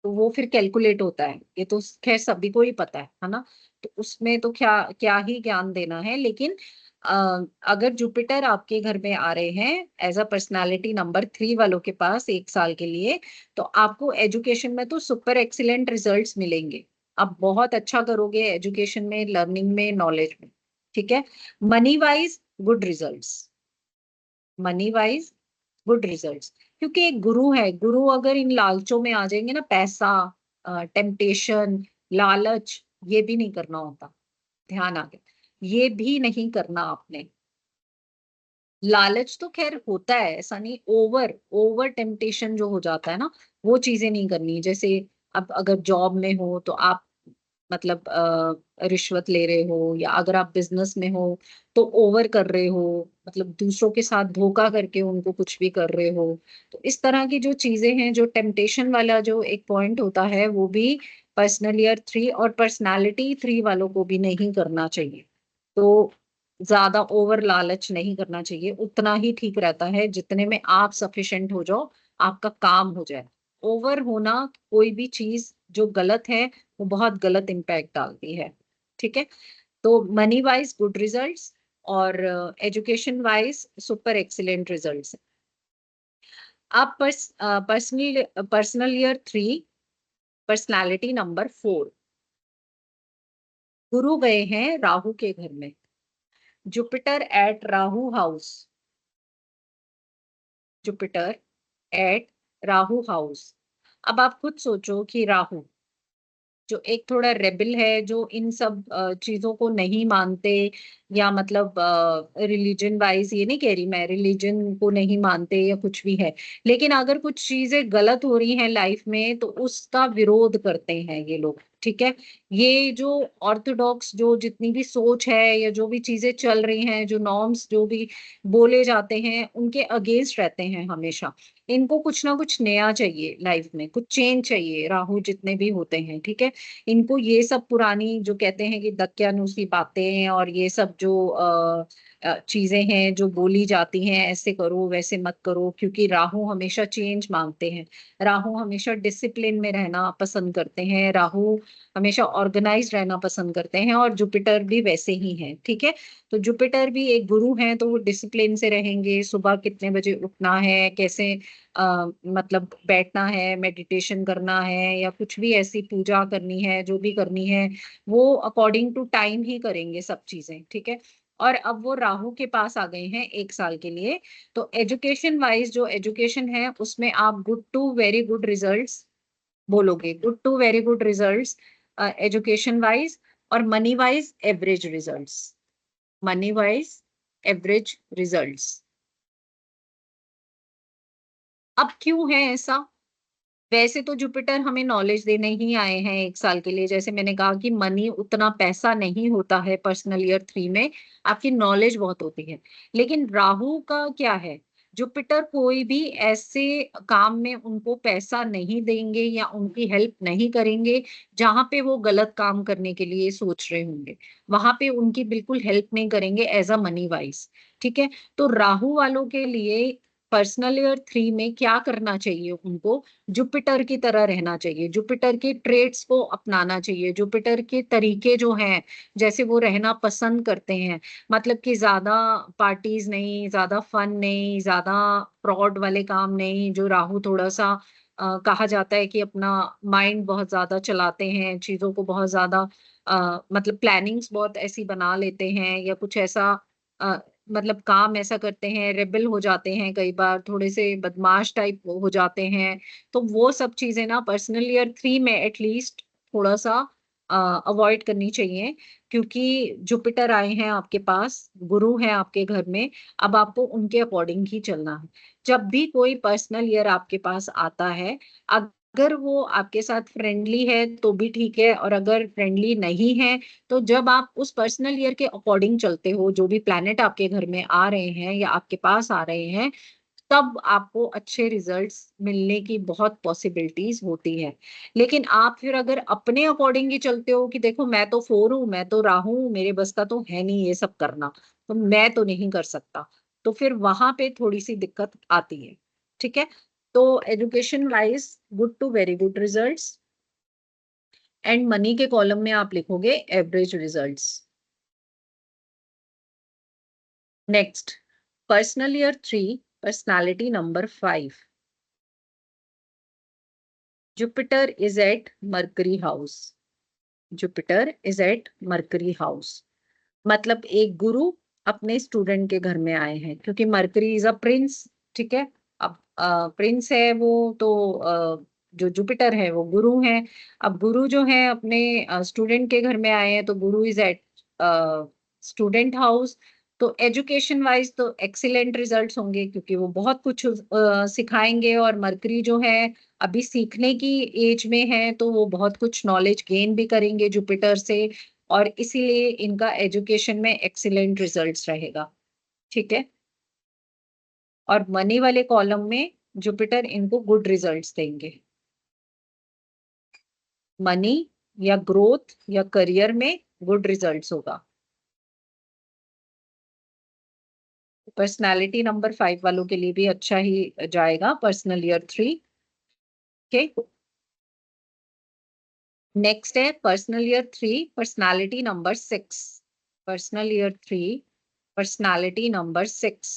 तो वो फिर कैलकुलेट होता है, ये तो खैर सभी को ही पता है ना। तो उसमें तो क्या क्या ही ज्ञान देना है, लेकिन अगर जुपिटर आपके घर में आ रहे हैं एज अ पर्सनालिटी नंबर 3 वालों के पास 1 साल के लिए, तो आपको एजुकेशन में तो सुपर एक्सीलेंट रिजल्ट्स मिलेंगे। आप बहुत अच्छा करोगे एजुकेशन में, लर्निंग में, नॉलेज में, ठीक है। Money wise good results, money wise good results, क्योंकि एक गुरु है, गुरु अगर इन लालचों में आ जाएंगे ना, पैसा, टेम्पटेशन, लालच, ये भी नहीं करना होता। ध्यान आ गया, ये भी नहीं करना आपने। लालच तो खैर होता है, ऐसा नहीं, ओवर ओवर टेम्पटेशन जो हो जाता है ना, वो चीजें नहीं करनी। जैसे अब अगर जॉब में हो तो आप मतलब रिश्वत ले रहे हो, या अगर आप बिजनेस में हो तो ओवर कर रहे हो, मतलब दूसरों के साथ धोखा करके उनको कुछ भी कर रहे हो। तो इस तरह की जो चीजें हैं, जो टेम्पटेशन वाला जो एक पॉइंट होता है, वो भी पर्सनल ईयर 3 और पर्सनालिटी 3 वालों को भी नहीं करना चाहिए। तो ज्यादा ओवर लालच नहीं करना चाहिए, उतना ही ठीक रहता है जितने में आप सफिशिएंट हो जाओ, आपका काम हो जाए। ओवर होना, कोई भी चीज जो गलत है वो बहुत गलत इम्पैक्ट डालती है, ठीक है। तो मनी वाइज गुड रिजल्ट्स, और education wise super excellent results. आप personal personal year 3 personality number 4, Guru गए हैं राहु के घर में, Jupiter at Rahu house, Jupiter at Rahu house. अब आप खुद सोचो कि राहु जो एक थोड़ा रेबल है, जो इन सब चीजों को नहीं मानते, या मतलब रिलीजन वाइज, ये नहीं कह रही मैं रिलीजन को नहीं मानते या कुछ भी है, लेकिन अगर कुछ चीजें गलत हो रही हैं लाइफ में तो उसका विरोध करते हैं ये लोग, ठीक है। ये जो ऑर्थोडॉक्स जो जितनी भी सोच है, या जो भी चीजें चल रही हैं, जो नॉर्म्स जो भी बोले जाते हैं, उनके अगेंस्ट रहते हैं हमेशा। इनको कुछ ना कुछ नया चाहिए लाइफ में, कुछ चेंज चाहिए, राहु जितने भी होते हैं, ठीक है। इनको ये सब पुरानी जो कहते हैं कि दकियानूसी बातें, और ये सब जो चीजें हैं जो बोली जाती हैं, ऐसे करो वैसे मत करो, क्योंकि राहु हमेशा चेंज मांगते हैं। राहु हमेशा डिसिप्लिन में रहना पसंद करते हैं, राहु हमेशा ऑर्गेनाइज रहना पसंद करते हैं, और जुपिटर भी वैसे ही है, ठीक है। तो जुपिटर भी एक गुरु हैं, तो वो डिसिप्लिन से रहेंगे, सुबह कितने बजे उठना है, कैसे मतलब बैठना है, मेडिटेशन करना है, या कुछ भी ऐसी पूजा करनी है, जो भी करनी है, वो अकॉर्डिंग टू टाइम ही करेंगे सब चीजें, ठीक है। और अब वो राहु के पास आ गए हैं 1 साल के लिए, तो एजुकेशन वाइज जो एजुकेशन है उसमें आप good to very good results बोलोगे, good to very good results education wise. और money wise average results, money wise average results. अब क्यों है ऐसा? वैसे तो जुपिटर हमें नॉलेज देने ही आए हैं 1 साल के लिए, जैसे मैंने कहा कि मनी उतना पैसा नहीं होता है पर्सनल ईयर 3 में, आपकी नॉलेज बहुत होती है। लेकिन राहु का क्या है, जुपिटर कोई भी ऐसे काम में उनको पैसा नहीं देंगे या उनकी हेल्प नहीं करेंगे जहां पे वो गलत काम करने के लिए सोच रहे होंगे, वहां पे उनकी बिल्कुल हेल्प नहीं करेंगे एज अ मनी वाइज, ठीक है। तो राहु वालों के लिए पर्सनल ईयर 3 में क्या करना चाहिए उनको? जुपिटर की तरह रहना चाहिए, जुपिटर के ट्रेड्स को अपनाना चाहिए, जुपिटर के तरीके जो हैं, जैसे वो रहना पसंद करते हैं, मतलब कि ज्यादा पार्टीज नहीं, ज्यादा फन नहीं, ज्यादा फ्रॉड वाले काम नहीं, जो राहु थोड़ा सा कहा जाता है कि अपना माइंड बहुत ज्यादा चलाते हैं, चीजों को बहुत ज्यादा मतलब प्लानिंग्स बहुत ऐसी बना लेते हैं, या कुछ ऐसा मतलब काम ऐसा करते हैं, रेबेल हो जाते हैं, कई बार थोड़े से बदमाश टाइप हो जाते हैं। तो वो सब चीजें ना पर्सनल ईयर 3 में एटलीस्ट थोड़ा सा अवॉइड करनी चाहिए, क्योंकि जुपिटर आए हैं आपके पास, गुरु हैं आपके घर में। अब आपको उनके अकॉर्डिंग ही चलना है। जब भी कोई पर्सनल ईयर आपके पास आता है, अगर वो आपके साथ फ्रेंडली है तो भी ठीक है, और अगर फ्रेंडली नहीं है, तो जब आप उस पर्सनल ईयर के अकॉर्डिंग चलते हो, जो भी प्लैनेट आपके घर में आ रहे हैं या आपके पास आ रहे हैं, तब आपको अच्छे रिजल्ट्स मिलने की बहुत पॉसिबिलिटीज होती है। लेकिन आप फिर अगर अपने अकॉर्डिंग ही चलते हो कि देखो मैं तो 4 हूँ, मैं तो राहु हूँ, मेरे बस का तो है नहीं ये सब करना, तो मैं तो नहीं कर सकता, तो फिर वहां पे थोड़ी सी दिक्कत आती है। ठीक है, तो education wise good to very good results, and money के कॉलम में आप लिखोगे average results. Next, personal year 3, personality number 5, Jupiter is at Mercury house. Jupiter is at Mercury house, मतलब एक गुरु अपने स्टूडेंट के घर में आए हैं, क्योंकि मरकरी इज अ प्रिंस। ठीक है, अब प्रिंस है वो, तो जो जुपिटर है वो गुरु है। अब गुरु जो है अपने स्टूडेंट के घर में आए हैं, तो Guru is eight student house. तो एजुकेशन वाइज तो एक्सीलेंट रिजल्ट्स होंगे, क्योंकि वो बहुत कुछ सिखाएंगे, और मरकरी जो है अभी सीखने की एज में है, तो वो बहुत कुछ नॉलेज गेन भी करेंगे जुपिटर से, और इसीलिए इनका एजुकेशन में एक्सीलेंट रिजल्ट्स रहेगा। ठीक है, और मनी वाले कॉलम में जुपिटर इनको गुड रिजल्ट्स देंगे। मनी या ग्रोथ या करियर में गुड रिजल्ट्स होगा। पर्सनालिटी नंबर 5 वालों के लिए भी अच्छा ही जाएगा पर्सनल ईयर 3। ओके, नेक्स्ट है personal year 3, personality number 6। Personal year 3, personality number 6,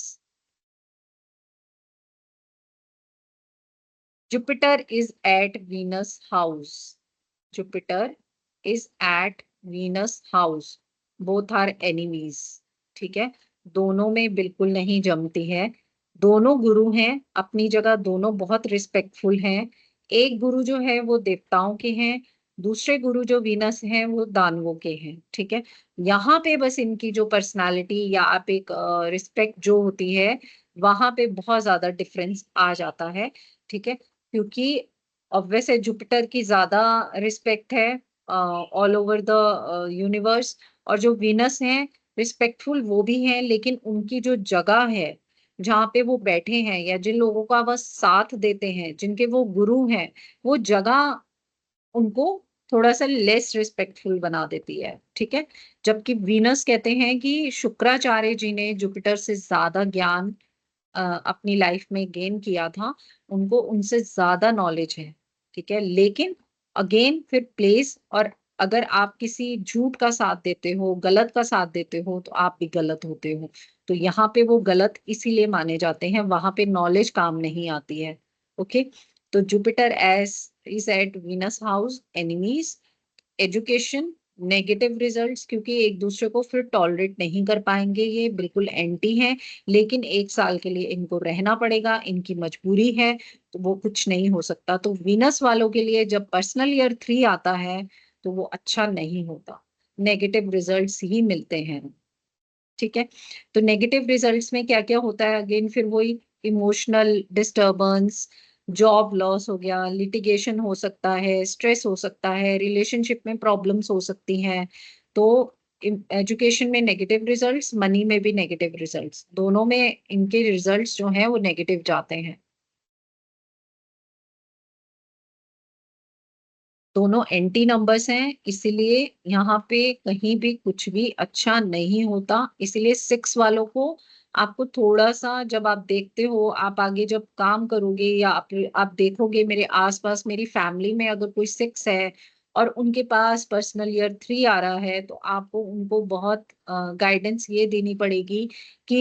Jupiter is at Venus house. Jupiter is at Venus house, both are enemies. ठीक है, दोनों में बिल्कुल नहीं जमती है। दोनों गुरु हैं अपनी जगह, दोनों बहुत रिस्पेक्टफुल हैं। एक गुरु जो है वो देवताओं के हैं, दूसरे गुरु जो वीनस हैं वो दानवों के हैं। ठीक है, यहाँ पे बस इनकी जो पर्सनालिटी या आप एक रिस्पेक्ट जो होती है, वहां पे बहुत ज्यादा डिफरेंस आ जाता है। ठीक है, क्योंकि ऑब्वियस है जुपिटर की ज्यादा रिस्पेक्ट है ऑल ओवर द यूनिवर्स, और जो वीनस हैं रिस्पेक्टफुल वो भी हैं, लेकिन उनकी जो जगह है जहाँ पे वो बैठे हैं, या जिन लोगों का वह साथ देते हैं, जिनके वो गुरु हैं, वो जगह उनको थोड़ा सा लेस रिस्पेक्टफुल बना देती है। ठीक है, जबकि वीनस कहते हैं कि शुक्राचार्य जी ने जुपिटर से ज्यादा ज्ञान अपनी लाइफ में गेन किया था, उनको उनसे ज्यादा नॉलेज है। ठीक है, लेकिन अगेन फिर प्लेस, और अगर आप किसी झूठ का साथ देते हो, गलत का साथ देते हो, तो आप भी गलत होते हो। तो यहाँ पे वो गलत इसीलिए माने जाते हैं, वहां पे नॉलेज काम नहीं आती है। ओके, तो Jupiter as is at Venus house enemies, education negative results, क्योंकि एक दूसरे को फिर टॉलरेट नहीं कर पाएंगे, ये बिल्कुल एंटी हैं। लेकिन 1 साल के लिए इनको रहना पड़ेगा, इनकी मजबूरी है, तो वो कुछ नहीं हो सकता। तो वीनस वालों के लिए जब पर्सनल ईयर 3 आता है, तो वो अच्छा नहीं होता, नेगेटिव रिजल्ट्स ही मिलते हैं। ठीक है, तो नेगेटिव रिजल्ट्स में क्या क्या होता है? अगेन फिर वही इमोशनल डिस्टरबेंस, जॉब लॉस हो गया, लिटिगेशन हो सकता है, स्ट्रेस हो सकता है, रिलेशनशिप में प्रॉब्लम्स हो सकती हैं। तो एजुकेशन में नेगेटिव रिजल्ट्स, मनी में भी नेगेटिव रिजल्ट्स, दोनों में इनके रिजल्ट्स जो हैं वो नेगेटिव जाते हैं। दोनों एंटी नंबर्स हैं, इसीलिए यहाँ पे कहीं भी कुछ भी अच्छा नहीं होता। इसीलिए 6 वालों को आपको थोड़ा-सा, जब आप देखते हो, आप आगे जब काम करोगे या आप देखोगे मेरे आस-पास मेरी फैमिली में अगर कोई 6 है और उनके पास पर्सनल ईयर 3 आ रहा है, तो आपको उनको बहुत गाइडेंस ये देनी पड़ेगी कि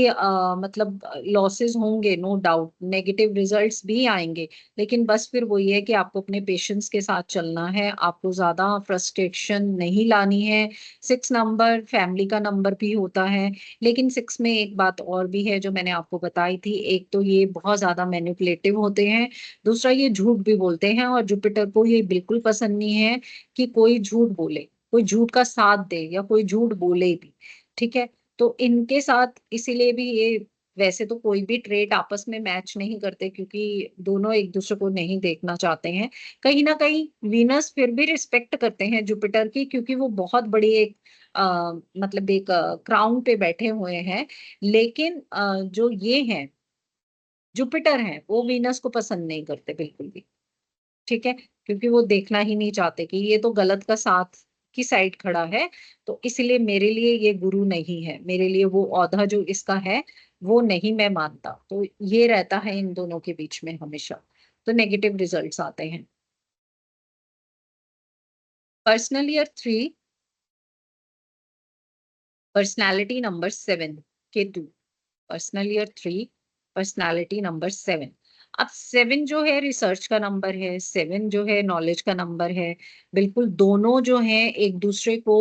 मतलब लॉसेस होंगे, नो डाउट, नेगेटिव रिजल्ट्स भी आएँगे, लेकिन बस फिर वही है कि आपको अपने पेशेंस के साथ चलना है, आपको ज़्यादा फ्रस्ट्रेशन नहीं लानी है। 6 नंबर फैमिली का नंबर भी होता है, लेकिन 6 में एक बात और भी है जो मैंने आपको बताई थी। एक तो ये बहुत ज़्यादा मैनिपुलेटिव होते हैं, दूसरा ये झूठ भी बोलते हैं और जुपिटर को ये बिल्कुल पसंद नहीं है कि कोई झूठ बोले, कोई झूठ का साथ दे या कोई झूठ बोले भी, ठीक है? तो इनके साथ इसीलिए भी ये, वैसे तो कोई भी ट्रेट आपस में मैच नहीं करते क्योंकि दोनों एक दूसरे को नहीं देखना चाहते हैं। कहीं न कहीं वीनस फिर भी रिस्पेक्ट करते हैं जुपिटर की, क्योंकि वो बहुत बड़ी एक मतलब एक क्राउन पे बैठे हुए हैं। लेकिन जो ये हैं, जुपिटर हैं, वो वीनस को पसंद नहीं करते बिल्कुल भी। ठीक है? क्योंकि वो देखना ही नहीं चाहते कि ये तो गलत का साथ की साइड खड़ा है, तो इसलिए मेरे लिए ये गुरु नहीं है। मेरे लिए वो ओहदा जो इसका है, वो नहीं मैं मानता। तो ये रहता है इन दोनों के बीच में हमेशा। तो नेगेटिव रिजल्ट्स आते हैं। Personal year 3, personality number 7, Ketu. Personal year 3, personality number 7। अब 7 जो है रिसर्च का नंबर है, 7 जो है नॉलेज का नंबर है। बिल्कुल दोनों जो हैं एक-दूसरे को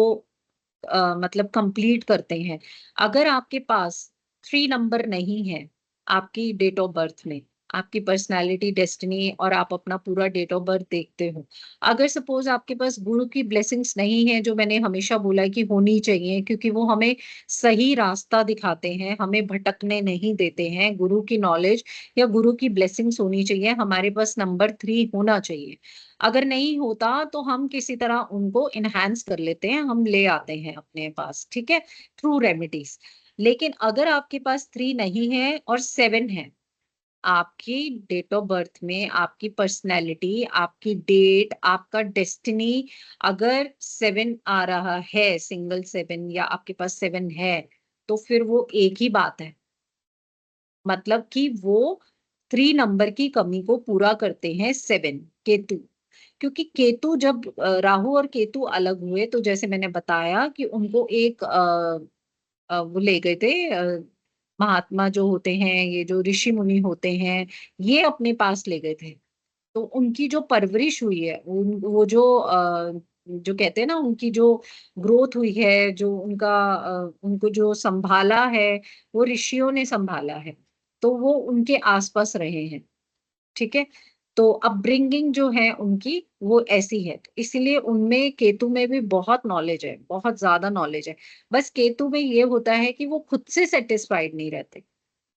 मतलब कंप्लीट करते हैं। अगर आपके पास 3 नंबर नहीं है, आपकी डेट ऑफ बर्थ में, आपकी पर्सनैलिटी, डेस्टिनी और आप अपना पूरा डेट ऑफ बर्थ देखते हो। अगर सपोज़ आपके पास गुरु की ब्लेसिंग्स नहीं है, जो मैंने हमेशा बोला है कि होनी चाहिए, क्योंकि वो हमें सही रास्ता दिखाते हैं, हमें भटकने नहीं देते हैं। गुरु की नॉलेज या गुरु की ब्लेसिंग्स होनी चाहिए, हमारे पास नंबर 3 होना चाहिए। अगर नहीं होता तो हम किसी तरह उनको एनहांस कर लेते हैं, हम ले आते हैं अपने पास, ठीक है? Through remedies. लेकिन अगर आपके पास 3 नहीं है और 7 है, आपकी डेट ऑफ बर्थ में आपकी पर्सनैलिटी, आपकी डेट, आपका डेस्टिनी अगर 7 आ रहा है, सिंगल 7 या आपके पास 7 है, तो फिर वो एक ही बात है। मतलब कि वो 3 नंबर की कमी को पूरा करते हैं 7, केतु। क्योंकि केतु जब राहु और केतु अलग हुए, तो जैसे मैंने बताया कि उनको एक वो ले गए थे, महात्मा जो होते हैं, ये जो ऋषि मुनि होते हैं, ये अपने पास ले गए थे। तो उनकी जो परवरिश हुई है, वो जो जो कहते हैं ना, उनकी जो ग्रोथ हुई है, जो उनका उनको जो सँभाला है, वो ऋषियों ने सँभाला है। तो वो उनके आस-पास रहे हैं, ठीक है? तो अपब्रिंगिंग जो है उनकी, वो ऐसी है। तो इसीलिए उनमें, केतु में भी बहुत नॉलेज है, बहुत ज़्यादा नॉलेज है। बस केतु में ये होता है कि वो खुद से सैटिस्फाइड नहीं रहते।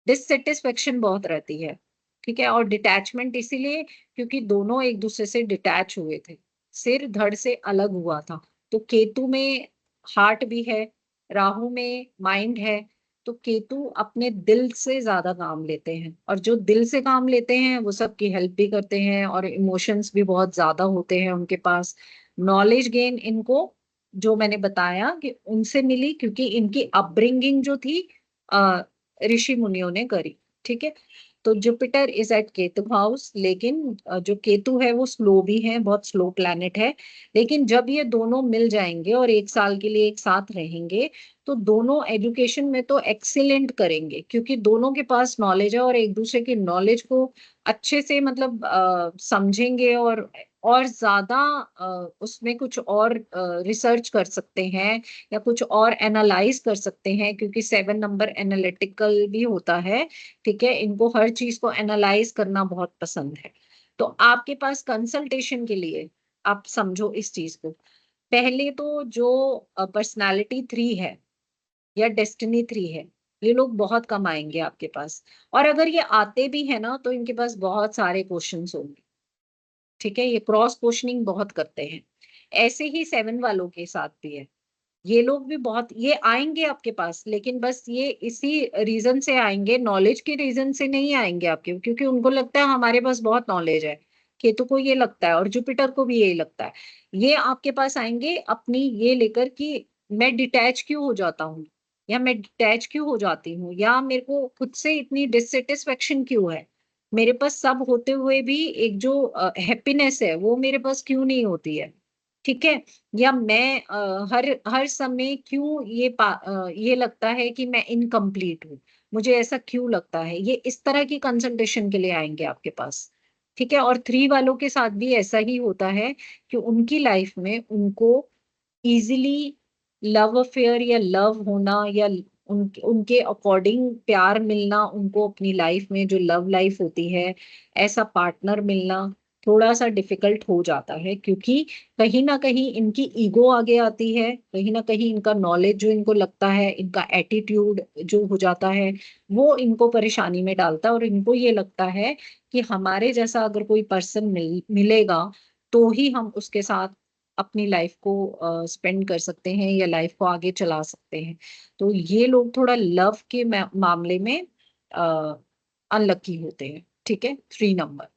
डिससैटिस्फैक्शन बहुत रहती है, ठीक है? और डिटैचमेंट इसीलिए क्योंकि दोनों एक-दूसरे से डिटैच हुए थे, सिर धड़ से अलग हुआ था। तो केतु में हार्ट भी है, राहु में माइंड है, तो केतु अपने दिल से ज़्यादा काम लेते हैं और जो दिल से काम लेते हैं, वो सबकी हेल्प भी करते हैं और इमोशंस भी बहुत ज़्यादा होते हैं उनके पास। नॉलेज गेन इनको, जो मैंने बताया कि उनसे मिली, क्योंकि इनकी अपब्रिंगिंग जो थी अ, ऋषि मुनियों ने करी, ठीक है? तो Jupiter is at Ketu house, लेकिन जो केतु है वो स्लो भी है, बहुत स्लो प्लैनेट है। लेकिन जब ये दोनों मिल जाएँगे और 1 साल के लिए एक साथ रहेंगे, तो दोनों एजुकेशन में तो एक्सीलेंट करेंगे, क्योंकि दोनों के पास नॉलेज है और एक-दूसरे की नॉलेज को अच्छे से मतलब समझेंगे और ज़्यादा उसमें कुछ और रिसर्च कर सकते हैं या कुछ और एनालाइज़ कर सकते हैं, क्योंकि 7 नंबर एनालिटिकल भी होता है, ठीक है? इनको हर चीज़ को एनालाइज़ करना बहुत पसंद है। तो आपके पास कंसल्टेशन के लिए, आप समझो इस चीज़ को, पहले तो जो पर्सनैलिटी 3 है या डेस्टिनी 3 है, ये लोग बहुत कम आएँगे आपके पास, और अगर ये आते भी हैं ना, तो इनके पास बहुत सारे क्वेश्चन्स होंगे। ठीक है? ये क्रॉस क्वेश्चनिंग बहुत करते हैं। ऐसे ही 7 वालों के साथ भी है। ये लोग भी बहुत, ये आएँगे आपके पास, लेकिन बस ये इसी रीज़न से आएँगे, नॉलेज के रीज़न से नहीं आएँगे आपके, क्योंकि उनको लगता है हमारे पास बहुत नॉलेज है, केतु को ये लगता है और जुपिटर को भी यही लगता है। ये आपके पास आएंगे अपनी ये लेकर कि मैं डिटैच क्यों हो जाता हूँ, या मैं डिटैच क्यों हो जाती हूँ, या मेरे को खुद से इतनी डिससेटिस्फेक्शन क्यों है, मेरे पास सब होते हुए भी एक जो हैप्पीनेस है वो मेरे पास क्यों नहीं होती है। ठीक है। या मैं हर हर समय क्यों ये लगता है कि मैं इनकम्प्लीट हूँ, मुझे ऐसा क्यों लगता है, ये इस तरह की कंसंट्रेशन के लिए आएंगे आपके पास। ठीक है। और 3 वालों के साथ भी ऐसा ही होता है कि उनकी लाइफ में उनको इजीली लव अफेयर या लव होना, या उनके अकॉर्डिंग प्यार मिलना, उनको अपनी लाइफ में जो लव लाइफ होती है ऐसा पार्टनर मिलना थोड़ा सा डिफिकल्ट हो जाता है, क्योंकि कहीं ना कहीं इनकी ईगो आगे आती है, कहीं ना कहीं इनका नॉलेज जो इनको लगता है, इनका एटीट्यूड जो हो जाता है वो इनको परेशानी में डालता है, और इनको ये लगता है कि हमारे जैसा अगर कोई पर्सन मिलेगा तो ही हम उसके साथ अपनी लाइफ को स्पेंड कर सकते हैं या लाइफ को आगे चला सकते हैं। तो ये लोग थोड़ा लव के मामले में अनलकी होते हैं। ठीक है। 3 नंबर।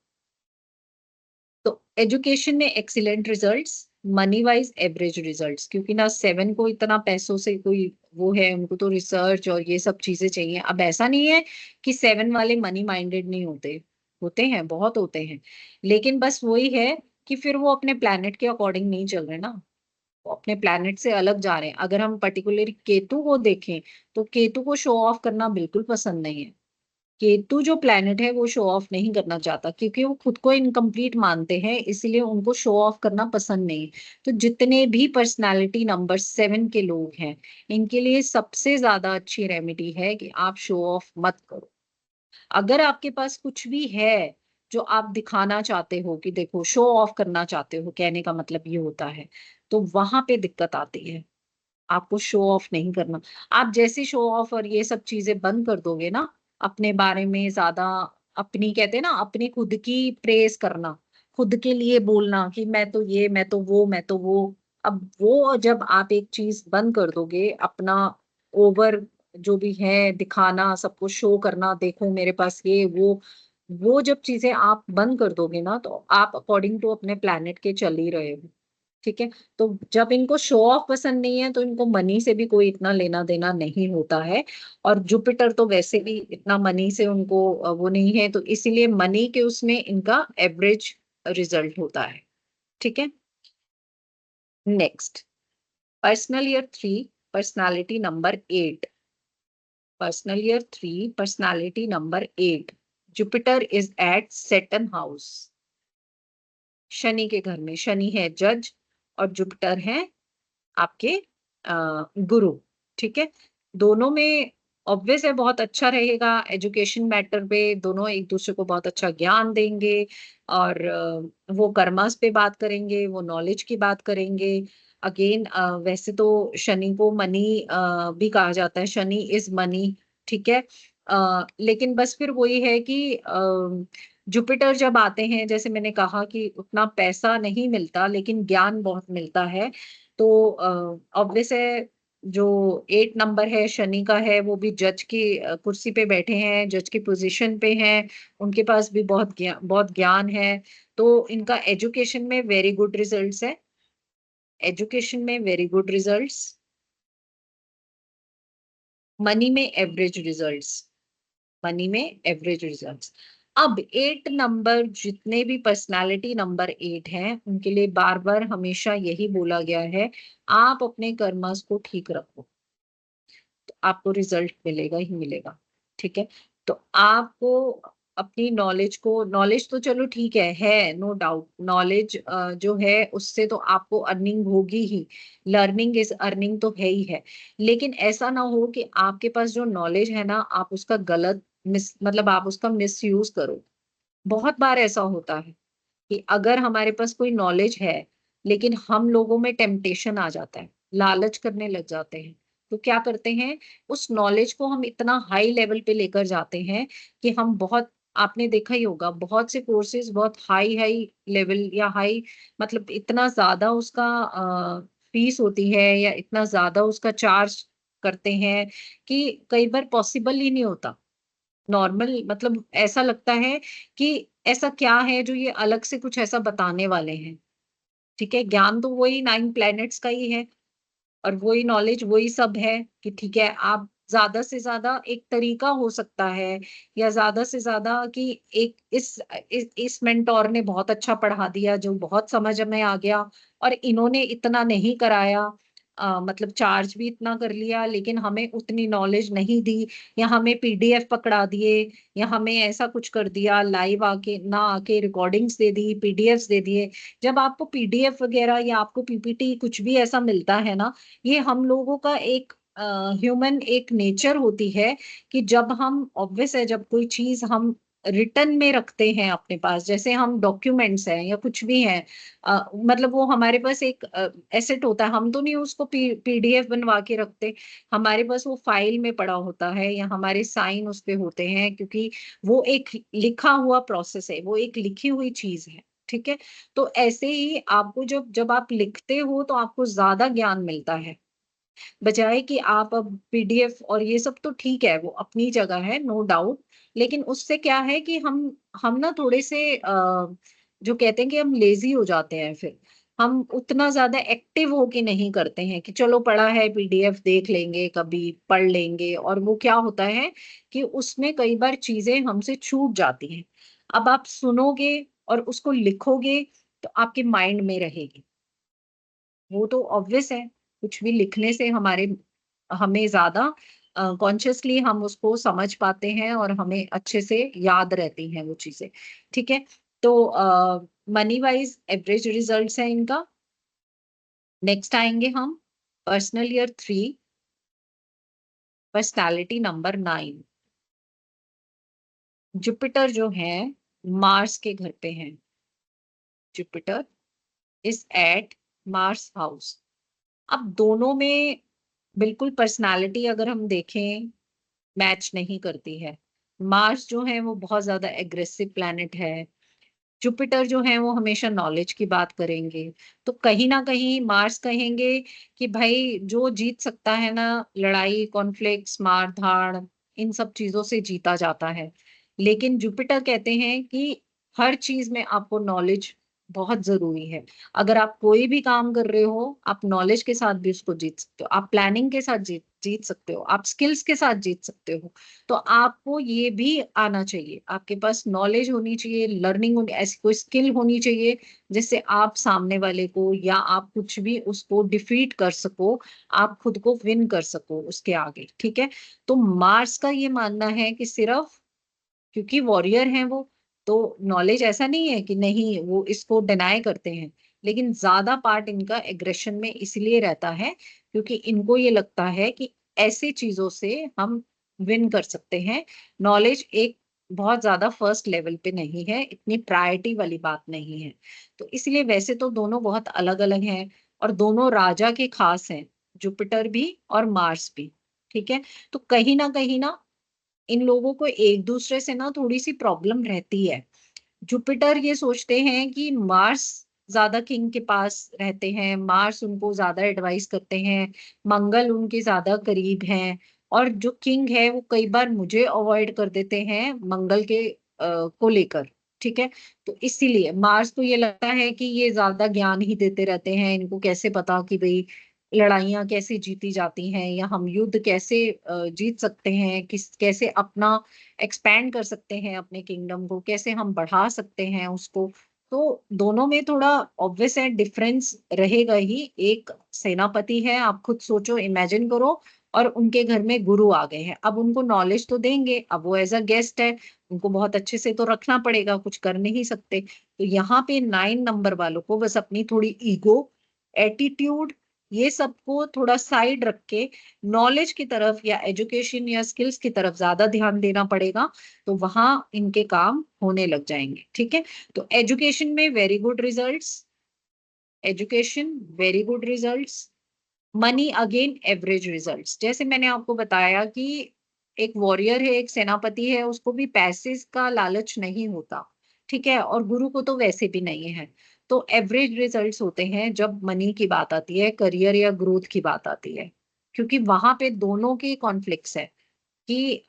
तो एजुकेशन में excellent results, money wise average results, क्योंकि ना 7 को इतना पैसों से कोई वो है, उनको तो रिसर्च और ये सब चीजें चाहिए। अब ऐसा नहीं है कि 7 वाले मनी माइंडेड नहीं होते, होते हैं, बहुत होते हैं, लेकिन बस वही है कि फिर वो अपने प्लैनेट के अकॉर्डिंग नहीं चल रहे ना, वो अपने प्लैनेट से अलग जा रहे हैं। अगर हम पर्टिकुलरली केतु को देखें तो केतु को शो ऑफ करना बिल्कुल पसंद नहीं है। केतु जो प्लैनेट है वो शो ऑफ नहीं करना चाहता, क्योंकि वो खुद को इनकम्प्लीट मानते हैं, इसलिए उनको शो ऑफ करना पसंद नहीं। तो जितने भी पर्सनालिटी नंबर 7 के लोग हैं, इनके लिए सबसे ज्यादा अच्छी रेमेडी है कि आप शो ऑफ मत करो। अगर आपके पास कुछ भी है जो आप दिखाना चाहते हो कि देखो, शो ऑफ करना चाहते हो, कहने का मतलब ये होता है, तो वहां पे दिक्कत आती है। आपको शो ऑफ नहीं करना। आप जैसे शो ऑफ और ये सब चीजें बंद कर दोगे ना, अपने बारे में ज्यादा, अपनी कहते हैं ना, अपनी खुद की प्रेस करना, खुद के लिए बोलना कि मैं तो ये, मैं तो वो, मैं तो वो। अब वो जब आप एक चीज बंद कर दोगे, अपना ओवर जो भी है दिखाना, सबको शो करना, देखो मेरे पास ये वो जब चीजें आप बंद कर दोगे ना, तो आप अकॉर्डिंग टू अपने प्लैनेट के चल ही रहे हो। ठीक है। तो जब इनको शो ऑफ पसंद नहीं है तो इनको मनी से भी कोई इतना लेना देना नहीं होता है। और जुपिटर तो वैसे भी इतना मनी से उनको वो नहीं है, तो इसीलिए मनी के उसमें इनका एवरेज रिजल्ट होता है। ठीक है। Next, personal year 3, personality number 8। Personal year 3, personality number 8। Jupiter is at Saturn house. Shani के घर में, शनि है जज और जुपिटर है आपके गुरु। ठीक है। दोनों में ऑब्वियस है बहुत अच्छा रहेगा, एजुकेशन मैटर पे दोनों एक दूसरे को बहुत अच्छा ज्ञान देंगे। और वो कर्मास पे बात करेंगे, वो नॉलेज की बात करेंगे। अगेन वैसे तो शनि को मनी भी कहा जाता है, शनि इज मनी। ठीक है। लेकिन बस फिर वही है कि जुपिटर जब आते हैं, जैसे मैंने कहा कि उतना पैसा नहीं मिलता लेकिन ज्ञान बहुत मिलता है। तो ऑब्वियस है, जो 8 नंबर है शनि का है, वो भी जज की कुर्सी पे बैठे हैं, जज की पोजीशन पे हैं, उनके पास भी बहुत ज्ञान है। तो इनका एजुकेशन में वेरी गुड रिजल्ट्स है, एजुकेशन में वेरी गुड रिजल्ट्स, मनी में एवरेज रिजल्ट्स, मनी में एवरेज रिजल्ट्स। अब 8 नंबर, जितने भी पर्सनालिटी नंबर 8 हैं, उनके लिए बार बार हमेशा यही बोला गया है, आप अपने कर्मस को ठीक रखो तो आपको रिजल्ट मिलेगा ही मिलेगा। ठीक है। तो आपको अपनी नॉलेज को, नॉलेज तो चलो ठीक है नो डाउट, नॉलेज जो है उससे तो आपको अर्निंग होगी ही, लर्निंग इज अर्निंग तो है ही है। लेकिन ऐसा ना हो कि आपके पास जो नॉलेज है ना, आप उसका गलत मतलब आप उसका मिस यूज करो। बहुत बार ऐसा होता है कि अगर हमारे पास कोई नॉलेज है लेकिन हम लोगों में टेम्पटेशन आ जाता है, लालच करने लग जाते हैं, तो क्या करते हैं, उस नॉलेज को हम इतना हाई लेवल पे लेकर जाते हैं कि हम बहुत, आपने देखा ही होगा बहुत से कोर्सेज बहुत हाई हाई लेवल या हाई, मतलब इतना ज्यादा उसका फीस होती है या इतना ज्यादा उसका चार्ज करते हैं कि कई बार पॉसिबल ही नहीं होता। नॉर्मल मतलब ऐसा लगता है कि ऐसा क्या है जो ये अलग से कुछ ऐसा बताने वाले हैं? ठीक है, ज्ञान तो वही 9 प्लैनेट्स का ही है और वही नॉलेज वही सब है कि ठीक है, आप ज़्यादा से ज़्यादा एक तरीका हो सकता है या ज़्यादा से ज़्यादा कि एक इस मेंटोर ने बहुत अच्छा पढ़ा दिया, जो बहुत समझ में आ गया और इन्होंने इतना नहीं कराया, मतलब चार्ज भी इतना कर लिया लेकिन हमें उतनी नॉलेज नहीं दी या हमें पीडीएफ पकड़ा दिए या हमें ऐसा कुछ कर दिया, लाइव आके ना आके रिकॉर्डिंग्स दे दी, पीडीएफ्स दे दिए। जब आपको पीडीएफ वगैरह या आपको पीपीटी कुछ भी ऐसा मिलता है ना, ये हम लोगों का एक ह्यूमन एक नेचर होती है कि जब हम ऑब्वियस है जब कोई चीज हम रिटर्न में रखते हैं अपने पास, जैसे हम डॉक्यूमेंट्स हैं या कुछ भी है, मतलब वो हमारे पास एक एसेट होता है, हम तो नहीं उसको पीडीएफ बनवा के रखते, हमारे पास वो फाइल में पड़ा होता है या हमारे साइन उस पे होते हैं, क्योंकि वो एक लिखा हुआ प्रोसेस है, वो एक लिखी हुई चीज है। ठीक है, तो ऐसे ही आपको जब जब आप लिखते हो तो आपको ज्यादा ज्ञान मिलता है, बजाय कि आप अब पीडीएफ और ये सब तो ठीक है, वो अपनी जगह है, नो डाउट। लेकिन उससे क्या है कि हम ना थोड़े से जो कहते हैं कि हम लेजी हो जाते हैं, फिर हम उतना ज्यादा एक्टिव होके नहीं करते हैं कि चलो पढ़ा है पीडीएफ देख लेंगे, कभी पढ़ लेंगे, और वो क्या होता है कि उसमें कई बार चीजें हमसे छूट जाती हैं। अब आप सुनोगे और उसको लिखोगे तो आपके माइंड में रहेगी, वो तो ऑब्वियस है, कुछ भी लिखने से हमें ज़्यादा कॉन्शियसली हम उसको समझ पाते हैं और हमें अच्छे से याद रहती हैं वो चीज़ें, ठीक है? तो मनी वाइज़ एवरेज रिजल्ट्स हैं इनका। नेक्स्ट आएँगे हम personal year 3 personality number 9। Jupiter जो है मार्स के घर पे हैं। Jupiter is at Mars house. अब दोनों में बिल्कुल पर्सनैलिटी अगर हम देखें मैच नहीं करती है। मार्स जो है वो बहुत ज़्यादा एग्रेसिव प्लैनेट है। जुपिटर जो है वो हमेशा नॉलेज की बात करेंगे। तो कहीं न कहीं मार्स कहेंगे कि भाई जो जीत सकता है ना, लड़ाई, कॉन्फ्लिक्ट्स, मार-धाड़, इन सब चीज़ों से जीता जाता है। लेकिन जुपिटर कहते हैं कि हर चीज़ में आपको नॉलेज बहुत ज़रूरी है। अगर आप कोई भी काम कर रहे हो, आप नॉलेज के साथ भी उसको जीत सकते हो। आप प्लानिंग के साथ जीत जीत सकते हो। आप स्किल्स के साथ जीत सकते हो। तो आपको ये भी आना चाहिए, आपके पास नॉलेज होनी चाहिए, लर्निंग होनी, ऐसी कोई स्किल होनी चाहिए जिससे आप सामने वाले को या आप कुछ भी उसको डिफीट कर सको, आप खुद को विन कर सको उसके आगे, ठीक है? तो मार्स का ये मानना है कि सिर्फ क्योंकि वॉरियर हैं वो, तो नॉलेज ऐसा नहीं है कि नहीं, वो इसको डिनाय करते हैं। लेकिन ज़्यादा पार्ट इनका एग्रेशन में इसलिए रहता है, क्योंकि इनको ये लगता है कि ऐसी चीज़ों से हम विन कर सकते हैं। नॉलेज एक बहुत ज़्यादा फर्स्ट लेवल पे नहीं है, इतनी प्रायोरिटी वाली बात नहीं है। तो इसलिए वैसे तो दोनों बहुत अलग-अलग हैं और दोनों राजा के खास हैं, जुपिटर भी और मार्स भी, ठीक है? तो कहीं न कहीं ना इन लोगों को एक-दूसरे से ना थोड़ी-सी प्रॉब्लम रहती है। जुपिटर ये सोचते हैं कि मार्स ज़्यादा किंग के पास रहते हैं, मार्स उनको ज़्यादा एडवाइस करते हैं, मंगल उनके ज़्यादा करीब हैं और जो किंग है वो कई बार मुझे अवॉइड कर देते हैं मंगल के को लेकर, ठीक है? तो इसीलिए मार्स को ये लगता है कि ये ज़्यादा ज्ञान ही देते रहते हैं, इनको कैसे पता कि भई लड़ाइयाँ कैसे जीती जाती हैं या हम युद्ध कैसे जीत सकते हैं, कैसे अपना एक्सपैंड कर सकते हैं अपने किंगडम को, कैसे हम बढ़ा सकते हैं उसको। तो दोनों में थोड़ा ऑब्वियस है डिफरेंस रहेगा ही। एक सेनापति है, आप खुद सोचो, इमेजिन करो, और उनके घर में गुरु आ गए हैं। अब उनको नॉलेज तो देंगे, अब वो एज़ अ गेस्ट है, उनको बहुत अच्छे से तो रखना पड़ेगा, कुछ कर नहीं सकते। तो यहाँ पे 9 नंबर वालों को बस अपनी थोड़ी ईगो, एटीट्यूड, ये सबको थोड़ा साइड रख के नॉलेज की तरफ या एजुकेशन या स्किल्स की तरफ ज़्यादा ध्यान देना पड़ेगा, तो वहाँ इनके काम होने लग जाएँगे, ठीक है? तो एजुकेशन में very good results, education very good results, money again average results. जैसे मैंने आपको बताया कि एक वॉरियर है, एक सेनापति है, उसको भी पैसे का लालच नहीं होता, ठीक है? और गुरु को तो वैसे भी नहीं है। तो एवरेज रिजल्ट्स होते हैं जब मनी की बात आती है, करियर या ग्रोथ की बात आती है। क्योंकि वहाँ पे दोनों के कॉन्फ्लिक्ट्स है कि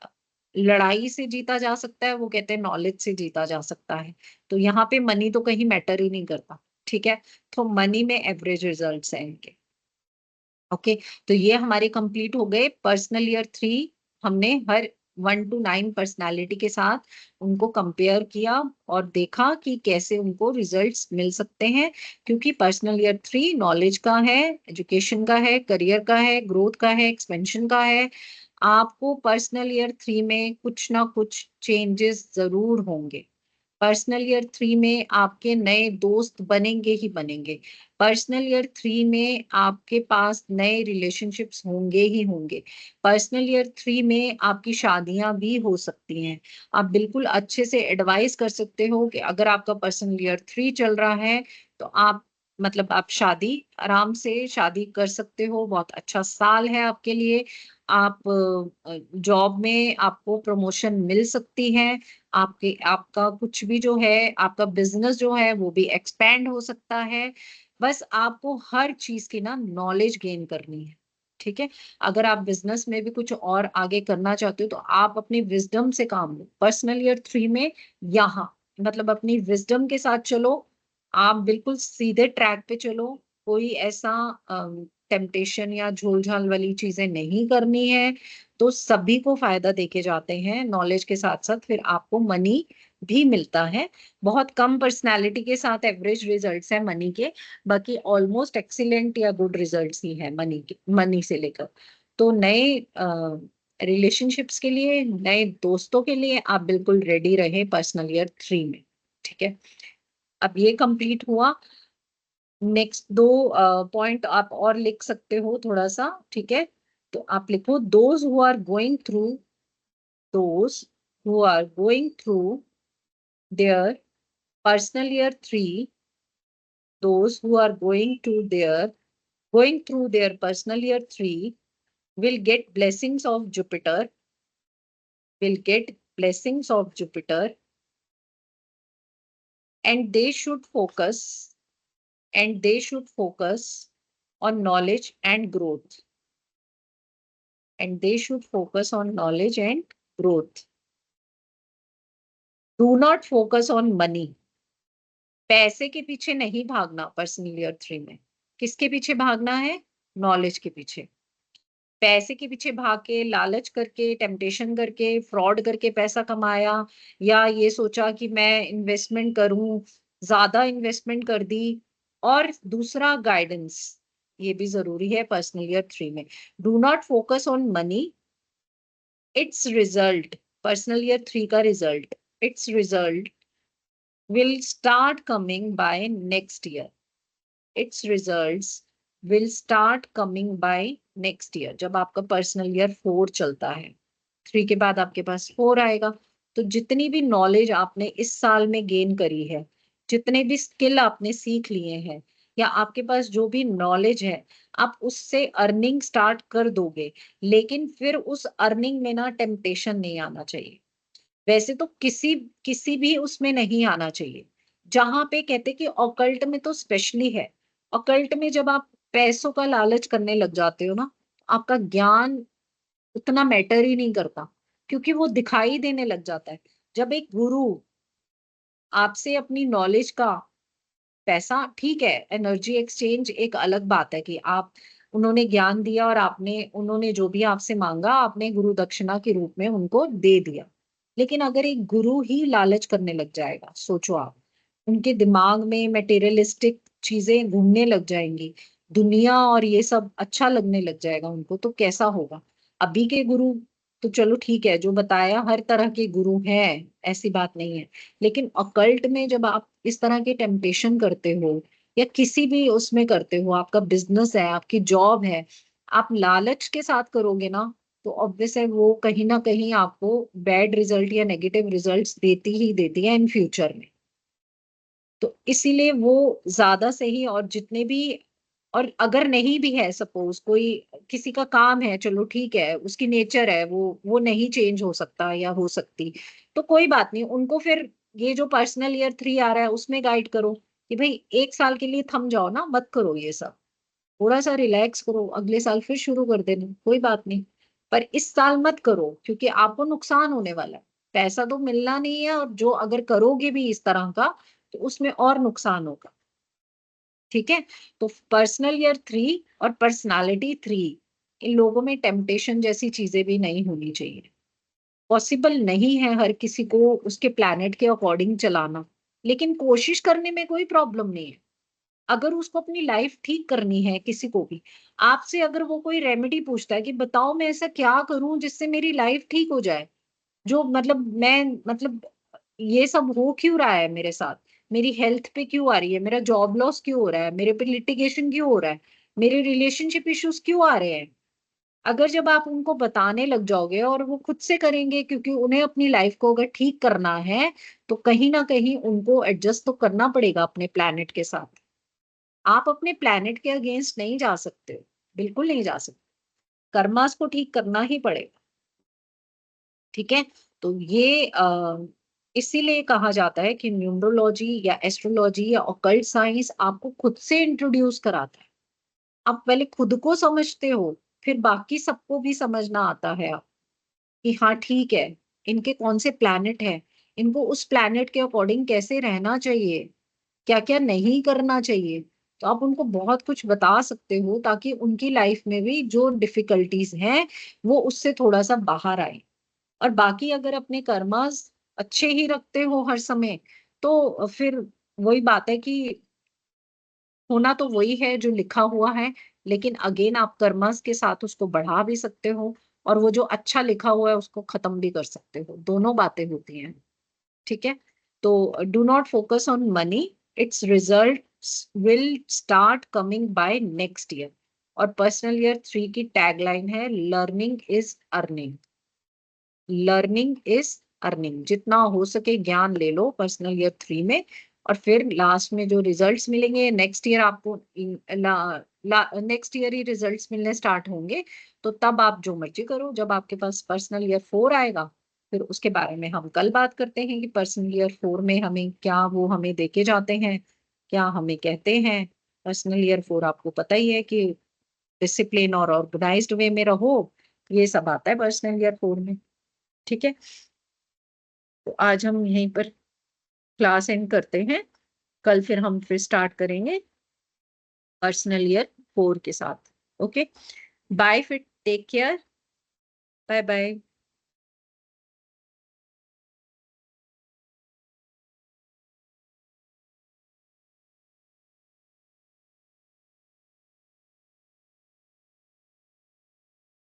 लड़ाई से जीता जा सकता है, वो कहते हैं नॉलेज से जीता जा सकता है। तो यहाँ पे मनी तो कहीं मैटर ही नहीं करता, ठीक है। तो मनी में एवरेज रिजल्ट्स हैं इनके। ओके, तो ये हमारे कंप्लीट हो गए पर्सनल ईयर 3। हमने हर 1 to 9 पर्सनालिटी के साथ उनको कंपेयर किया और देखा कि कैसे उनको रिजल्ट्स मिल सकते हैं। क्योंकि पर्सनल ईयर 3 नॉलेज का है, एजुकेशन का है, करियर का है, ग्रोथ का है, एक्सपेंशन का है। आपको पर्सनल ईयर 3 में कुछ ना कुछ चेंजेस जरूर होंगे। पर्सनल ईयर 3 में आपके नए दोस्त बनेंगे ही बनेंगे। पर्सनल ईयर 3 में आपके पास नए रिलेशनशिप्स होंगे ही होंगे। पर्सनल ईयर 3 में आपकी शादियां भी हो सकती हैं। आप बिल्कुल अच्छे से एडवाइस कर सकते हो कि अगर आपका पर्सनल ईयर 3 चल रहा है तो आप मतलब आप शादी आराम से शादी कर सकते हो। बहुत अच्छा साल है आपके लिए। आप जॉब में आपको प्रमोशन मिल सकती है। आपके आपका कुछ भी जो है, आपका बिजनेस जो है वो भी एक्सपैंड हो सकता है। बस आपको हर चीज की ना नॉलेज गेन करनी है, ठीक है। अगर आप बिजनेस में भी कुछ और आगे करना चाहते हो तो आप अपनी विजडम से काम लो। पर्सनल ईयर 3 में यहाँ मतलब अपनी विजडम के साथ चलो। आप बिल्कुल सीधे ट्रैक पे चलो। कोई ऐसा टेम्पटेशन या झोल झाल वाली चीजें नहीं करनी है। तो सभी को फायदा देके जाते हैं नॉलेज के साथ साथ, फिर आपको मनी भी मिलता है। बहुत कम पर्सनालिटी के साथ एवरेज रिजल्ट्स है मनी के। बाकी ऑलमोस्ट एक्सीलेंट या गुड रिजल्ट्स ही है मनी के, मनी से लेकर। तो नए रिलेशनशिप्स के लिए, नए दोस्तों के लिए आप बिल्कुल रेडी रहे पर्सनल ईयर 3 में, ठीक है। अब ये कंप्लीट हुआ। नेक्स्ट दो पॉइंट आप और लिख सकते हो थोड़ा सा, ठीक है। तो आप लिखो those who are going through, those who are going through their personal year 3, those who are going through their personal year 3 will get blessings of Jupiter, will get blessings of Jupiter, and they should focus and they should focus on knowledge and growth, and they should focus on knowledge and growth. Do not focus on money. पैसे के पीछे नहीं भागना personal year 3 में। किसके पीछे भागना है? नॉलेज के पीछे। पैसे के पीछे भाग के, लालच करके, टेम्पटेशन करके, फ्रॉड करके पैसा कमाया, या ये सोचा कि मैं इन्वेस्टमेंट करूं, ज्यादा इन्वेस्टमेंट कर दी। और दूसरा गाइडेंस, ये भी जरूरी है पर्सनल ईयर 3 में। Do not focus on money, it's result, personal year 3 का result, it's result will start coming by next year. Its results will start coming by next year. जब आपका पर्सनल ईयर 4 चलता है, 3 के बाद आपके पास 4 आएगा। तो जितनी भी नॉलेज आपने इस साल में गेन करी है, जितने भी स्किल आपने सीख लिए हैं, या आपके पास जो भी नॉलेज है, आप उससे अर्निंग स्टार्ट कर दोगे। लेकिन फिर उस अर्निंग में ना टेम्पटेशन नहीं आना चाहिए। वैसे तो किसी किसी भी उसमें नहीं आना चाहिए। जहां पे कहते कि ऑकल्ट में तो स्पेशली है। ऑकल्ट में जब आप पैसों का लालच करने लग जाते हो ना, आपका ज्ञान उतना मैटर ही नहीं करता, क्योंकि वो दिखाई देने लग जाता है। जब एक गुरु आपसे अपनी नॉलेज का, पैसा ठीक है, एनर्जी एक्सचेंज एक अलग बात है कि आप, उन्होंने ज्ञान दिया और आपने, उन्होंने जो भी आपसे मांगा आपने गुरु दक्षिणा के रूप में उनको दे दिया। लेकिन अगर एक गुरु ही लालच करने लग जाएगा, सोचो आप, उनके दिमाग में मटेरियलिस्टिक चीजें घूमने लग जाएंगी, दुनिया और ये सब अच्छा लगने लग जाएगा उनको, तो कैसा होगा। अभी के गुरु तो चलो ठीक है, जो बताया, हर तरह के गुरु हैं, ऐसी बात नहीं है। लेकिन अकल्ट में जब आप इस तरह के टेम्पटेशन करते हो, या किसी भी उसमें करते हो, आपका बिजनेस है, आपकी जॉब है, आप लालच के साथ करोगे ना, तो ऑब्वियस है वो कहीं ना कहीं आपको बैड रिजल्ट या नेगेटिव रिजल्ट्स देती ही देती है इन फ्यूचर में। तो इसीलिए वो ज्यादा सही, और जितने भी, और अगर नहीं भी है, सपोज कोई, किसी का काम है, चलो ठीक है, उसकी नेचर है, वो नहीं चेंज हो सकता या हो सकती, तो कोई बात नहीं, उनको फिर ये जो पर्सनल ईयर 3 आ रहा है उसमें गाइड करो कि भाई 1 साल के लिए थम जाओ ना, मत करो ये सब, थोड़ा सा रिलैक्स करो, अगले साल फिर शुरू कर देना, कोई बात नहीं। पर इस साल मत करो क्योंकि आपको नुकसान होने वाला है। पैसा तो मिलना नहीं है, और जो अगर करोगे भी इस तरह का तो उसमें और नुकसान होगा। ठीक है। तो पर्सनल ईयर 3 और पर्सनालिटी 3, इन लोगों में टेम्पटेशन जैसी चीजें भी नहीं होनी चाहिए। पॉसिबल नहीं है हर किसी को उसके प्लैनेट के अकॉर्डिंग चलाना, लेकिन कोशिश करने में कोई प्रॉब्लम नहीं है। अगर उसको अपनी लाइफ ठीक करनी है, किसी को भी आपसे अगर वो कोई रेमेडी पूछता है कि बताओ मैं ऐसा क्या करूं जिससे मेरी लाइफ ठीक हो जाए, जो मतलब मैं मतलब ये सब हो क्यों रहा है मेरे साथ, मेरी हेल्थ पे क्यों आ रही है, मेरा जॉब लॉस क्यों हो रहा है, मेरे पे लिटिगेशन क्यों हो रहा है, मेरे रिलेशनशिप इश्यूज क्यों आ रहे हैं। अगर जब आप उनको बताने लग जाओगे और वो खुद से करेंगे, क्योंकि उन्हें अपनी लाइफ को अगर ठीक करना है तो कहीं ना कहीं उनको एडजस्ट तो करना पड़ेगा अपने प्लैनेट के साथ। आप अपने प्लैनेट के अगेंस्ट नहीं जा सकते हो, बिल्कुल नहीं जा सकते। कर्मास को ठीक करना ही पड़ेगा। ठीक है। तो ये इसीलिए कहा जाता है कि न्यूमरोलॉजी या एस्ट्रोलॉजी या ऑकल्ट साइंस आपको खुद से इंट्रोड्यूस कराता है। आप पहले खुद को समझते हो, फिर बाकी सबको भी समझना आता है आप, कि हाँ ठीक है, इनके कौन से प्लैनेट हैं, इनको उस प्लैनेट के अकॉर्डिंग कैसे रहना चाहिए, क्या क्या नहीं करना चाहिए। तो आप उनको बहुत कुछ बता सकते हो ताकि उनकी लाइफ में भी जो डिफिकल्टीज हैं वो उससे थोड़ा सा बाहर आए। और बाकी अगर अपने कर्मास अच्छे ही रखते हो हर समय, तो फिर वही बात है कि होना तो वही है जो लिखा हुआ है, लेकिन अगेन आप कर्मास के साथ उसको बढ़ा भी सकते हो, और वो जो अच्छा लिखा हुआ है उसको खत्म भी कर सकते हो। दोनों बातें होती हैं। ठीक है। तो do not focus on money, it's result will start coming by next year. और पर्सनल ईयर 3 की टैगलाइन है learning is earning. Learning is earning, जितना हो सके ज्ञान ले लो पर्सनल ईयर 3 में। और फिर लास्ट में जो रिजल्ट्स मिलेंगे नेक्स्ट ईयर आपको, नेक्स्ट ईयर ही रिजल्ट्स मिलने स्टार्ट होंगे, तो तब आप जो मर्जी करो। जब आपके पास पर्सनल ईयर 4 आएगा, फिर उसके बारे में हम कल बात करते हैं कि पर्सनल ईयर 4 में हमें क्या वो हमें देके जाते हैं, क्या हमें कहते हैं। पर्सनल ईयर 4 आपको पता ही है कि डिसिप्लिन और ऑर्गेनाइज्ड वे में रहो, ये सब आता है पर्सनल ईयर 4 में। ठीक है। तो आज हम यहीं पर क्लास एंड करते हैं। कल फिर हम फिर स्टार्ट करेंगे पर्सनल ईयर 4 के साथ। ओके, बाय, फिर टेक केयर, बाय बाय।